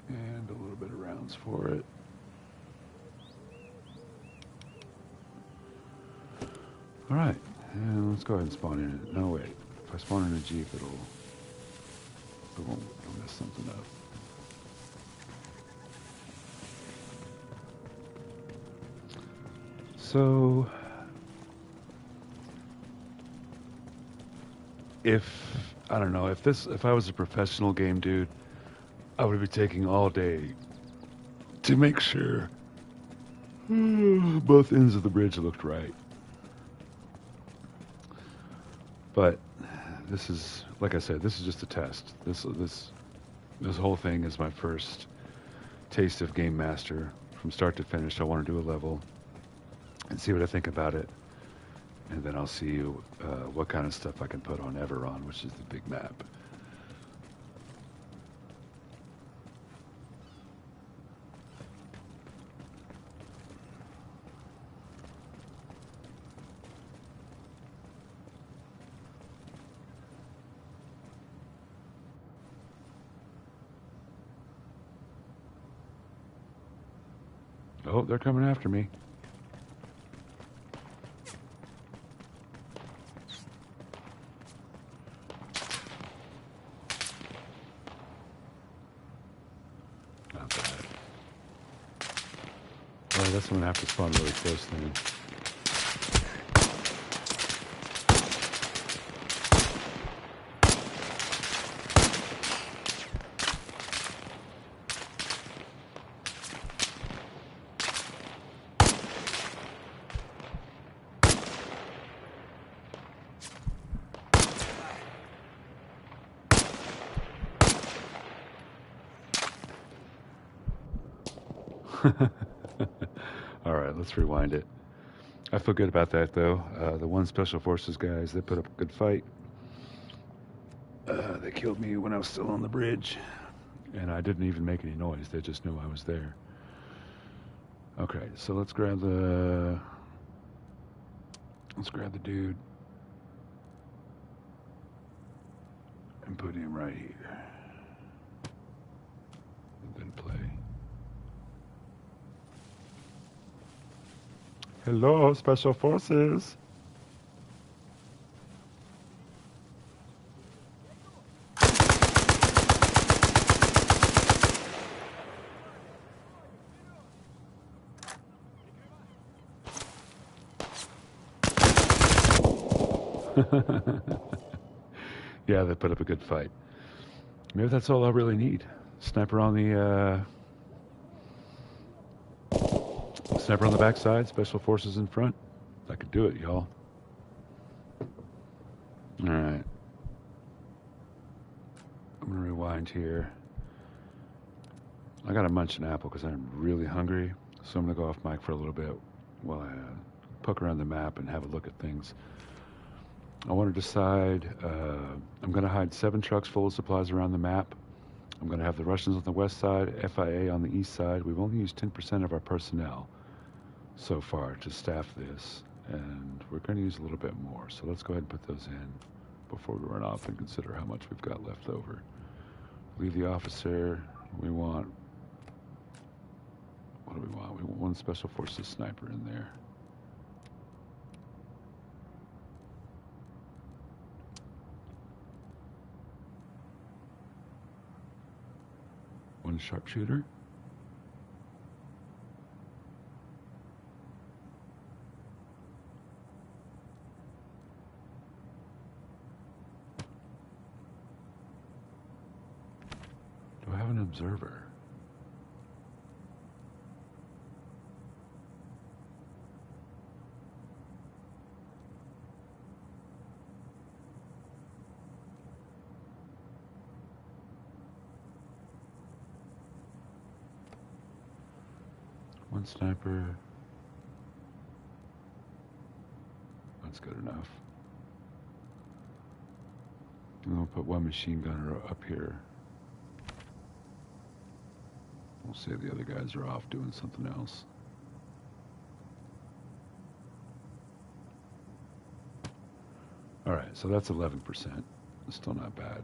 And a little bit of rounds for it. Alright. And let's go ahead and spawn in it. No, wait. If I spawn in a Jeep, it'll mess something up. So, I don't know, if I was a professional game dude, I would be taking all day to make sure both ends of the bridge looked right. But this is, like I said, this is just a test. This whole thing is my first taste of Game Master. From start to finish, I want to do a level and see what I think about it. and then I'll see what kind of stuff I can put on Everon, which is the big map. Oh, they're coming after me. Not bad. Well, that's when I have to spawn really close then. All right, let's rewind it. I feel good about that, though. The one Special Forces guys, they put up a good fight. They killed me when I was still on the bridge, and I didn't even make any noise. They just knew I was there. Okay, so let's grab the dude and put him right here, and then play. Hello, Special Forces. Yeah, they put up a good fight. Maybe that's all I really need. Sniper on the backside, Special Forces in front. I could do it, y'all. All right. I'm gonna rewind here. I gotta munch an apple because I'm really hungry, so I'm gonna go off mic for a little bit while I poke around the map and have a look at things. I want to decide. I'm gonna hide 7 trucks full of supplies around the map. I'm gonna have the Russians on the west side, FIA on the east side. We've only used 10% of our personnel so far to staff this, and we're going to use a little bit more. So let's go ahead and put those in before we run off and consider how much we've got left over. Leave the officer. We want, what do we want? We want 1 Special Forces sniper in there. One sharpshooter. Do I have an observer? One sniper. That's good enough. I'm gonna put 1 machine gunner up here. We'll say the other guys are off doing something else. All right, so that's 11%. Still not bad.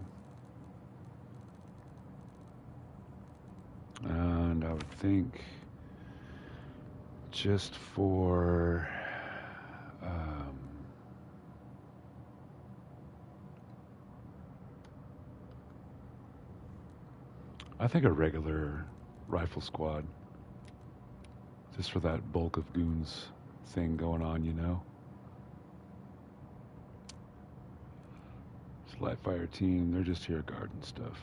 And I would think just for I think a regular rifle squad, just for that bulk of goons thing going on, you know. It's a live fire team, they're just here guarding stuff.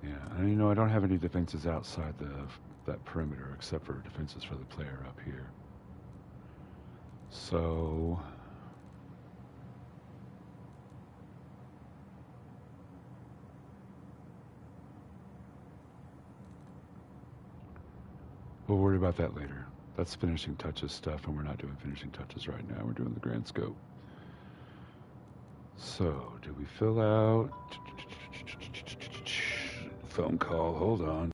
Yeah, and you know, I don't have any defenses outside that perimeter except for defenses for the player up here. So worry about that later. That's finishing touches stuff, and we're not doing finishing touches right now. We're doing the grand scope. So, do we fill out? Phone call, hold on.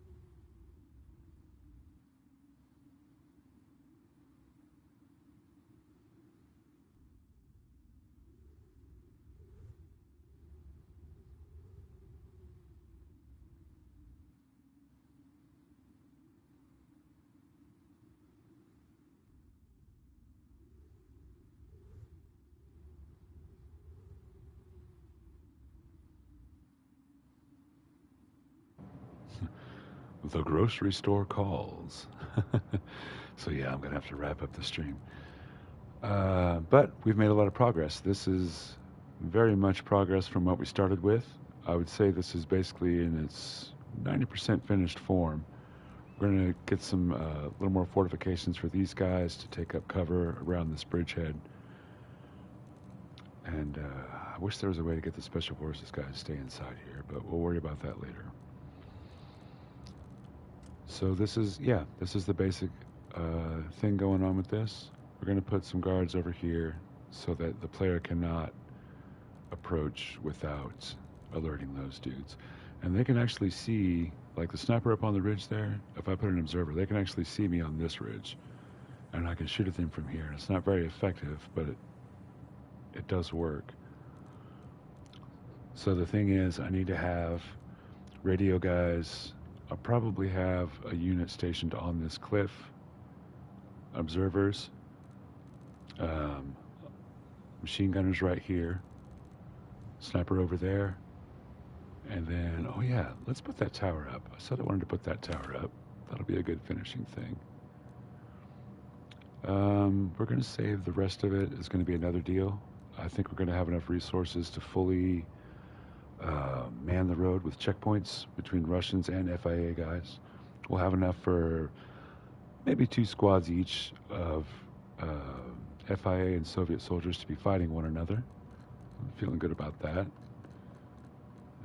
The grocery store calls. So yeah, I'm going to have to wrap up the stream. But we've made a lot of progress. This is very much progress from what we started with. I would say this is basically in its 90% finished form. We're going to get some little more fortifications for these guys to take up cover around this bridgehead. And I wish there was a way to get the special forces guys to stay inside here, but we'll worry about that later. So this is the basic thing going on with this. We're going to put some guards over here so that the player cannot approach without alerting those dudes. And they can actually see, like the sniper up on the ridge there, if I put an observer, they can actually see me on this ridge. And I can shoot at them from here. And it's not very effective, but it does work. So the thing is, I need to have radio guys. I'll probably have a unit stationed on this cliff. Observers. Machine gunners right here. Sniper over there. And then, oh yeah, let's put that tower up. I said I wanted to put that tower up. That'll be a good finishing thing. We're going to save the rest of it. It's going to be another deal. I think we're going to have enough resources to fully man the road with checkpoints between Russians and FIA guys. We'll have enough for maybe 2 squads each of FIA and Soviet soldiers to be fighting one another. I'm feeling good about that.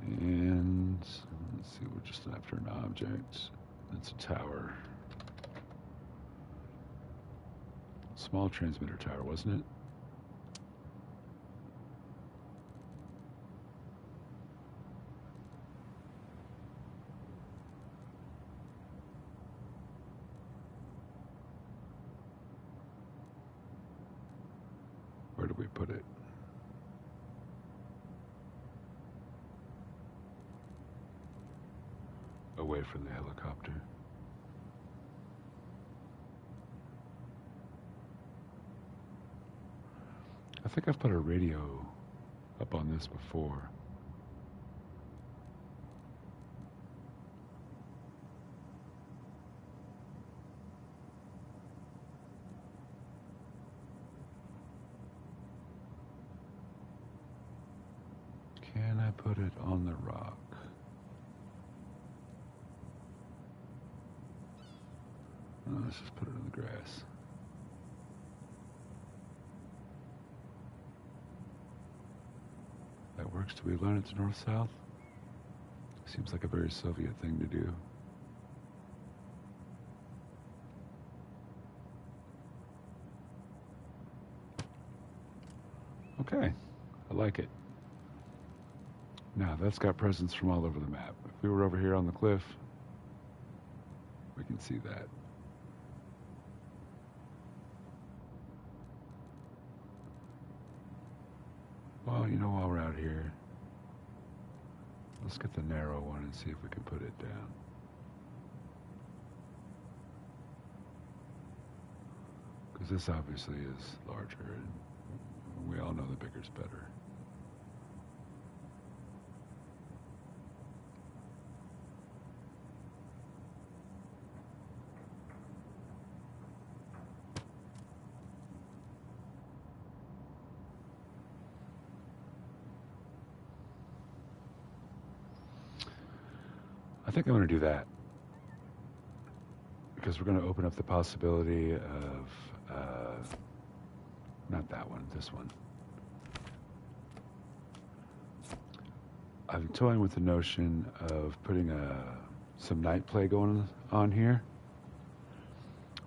And let's see, we're just after an object. It's a tower. Small transmitter tower, wasn't it? Where do we put it? Away from the helicopter. I think I've put a radio up on this before. Can I put it on the rock? No, let's just put it in the grass. That works. Do we align it to north-south? Seems like a very Soviet thing to do. Okay, I like it. Now, that's got presence from all over the map. If we were over here on the cliff, we can see that. Well, you know, while we're out here, let's get the narrow one and see if we can put it down. Because this obviously is larger, and we all know the bigger's better. I think I'm going to do that because we're going to open up the possibility of not that one, this one. I'm toying with the notion of putting some night play going on here.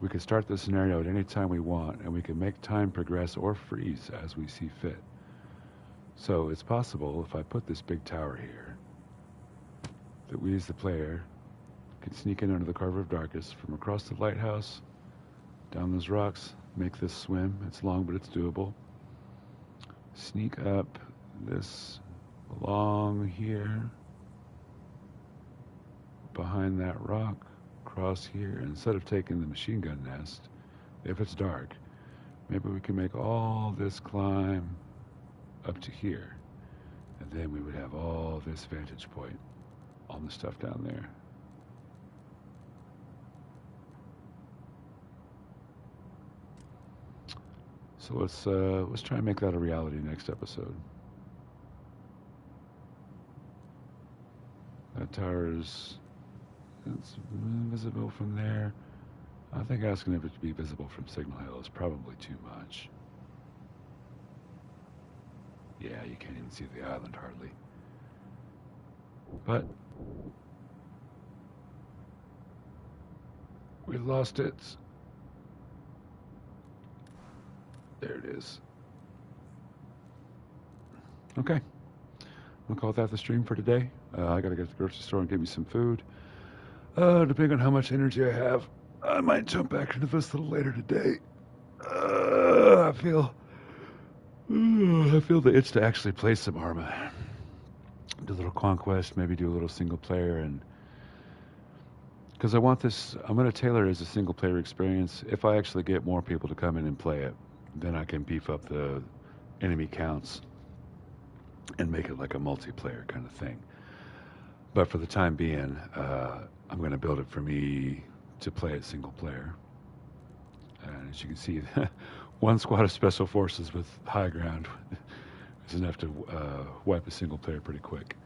We could start the scenario at any time we want, and we can make time progress or freeze as we see fit. So it's possible if I put this big tower here, that we as the player can sneak in under the cover of darkness from across the lighthouse, down those rocks, make this swim. It's long, but it's doable. Sneak up this along here, behind that rock, across here. Instead of taking the machine gun nest, if it's dark, maybe we can make all this climb up to here, and then we would have all this vantage point on the stuff down there. So let's try and make that a reality next episode. That tower it's visible from there. I think asking if it to be visible from Signal Hill is probably too much. Yeah, you can't even see the island hardly. But we lost it. There it is. Okay. We'll call that the stream for today. I gotta get to the grocery store and get me some food. Depending on how much energy I have, I might jump back into this a little later today. I feel the itch to actually play some Arma. Do a little Conquest, maybe do a little single player, and because I want this, I'm going to tailor it as a single player experience. If I actually get more people to come in and play it, then I can beef up the enemy counts and make it like a multiplayer kind of thing. But for the time being, I'm going to build it for me to play it single player. And as you can see, one squad of special forces with high ground is enough to wipe a single player pretty quick.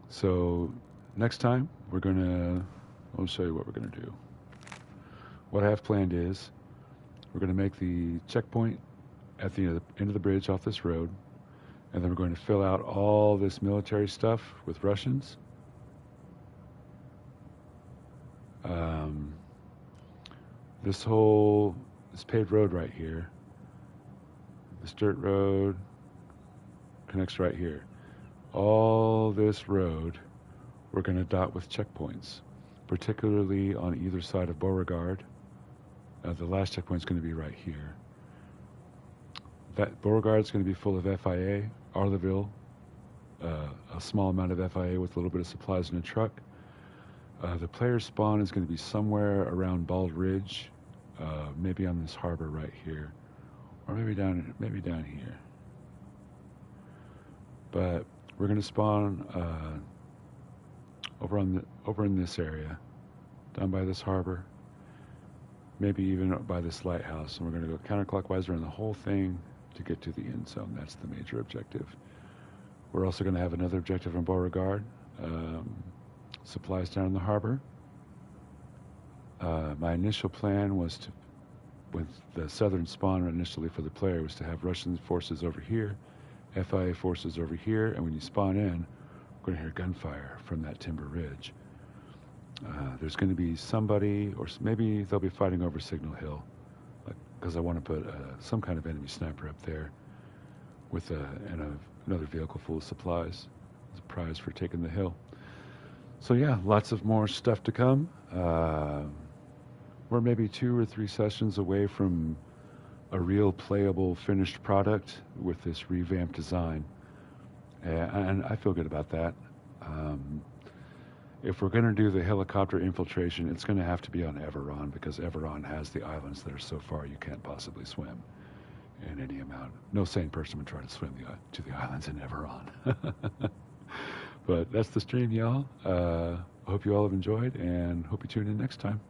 So next time, I'll show you what we're going to do. What I have planned is we're going to make the checkpoint at the end of the bridge off this road, and then we're going to fill out all this military stuff with Russians. This paved road right here, this dirt road connects right here. All this road we're going to dot with checkpoints, particularly on either side of Beauregard. The last checkpoint is going to be right here. That Beauregard is going to be full of FIA, Arleville, a small amount of FIA with a little bit of supplies in a truck. The player's spawn is going to be somewhere around Bald Ridge, maybe on this harbor right here, or maybe down here. But we're going to spawn over in this area, down by this harbor, maybe even by this lighthouse, and we're going to go counterclockwise around the whole thing to get to the end zone. That's the major objective. We're also going to have another objective in Beauregard. Supplies down in the harbor. My initial plan was with the southern spawn initially for the player, was to have Russian forces over here, FIA forces over here, and when you spawn in, we're going to hear gunfire from that timber ridge. There's going to be somebody, or maybe they'll be fighting over Signal Hill, because I want to put some kind of enemy sniper up there with another vehicle full of supplies as a prize for taking the hill. So yeah, lots of more stuff to come. We're maybe 2 or 3 sessions away from a real playable finished product with this revamped design. And I feel good about that. If we're going to do the helicopter infiltration, it's going to have to be on Everon, because Everon has the islands that are so far you can't possibly swim in any amount. No sane person would try to swim to the islands in Everon. But that's the stream, y'all. I hope you all have enjoyed, and hope you tune in next time.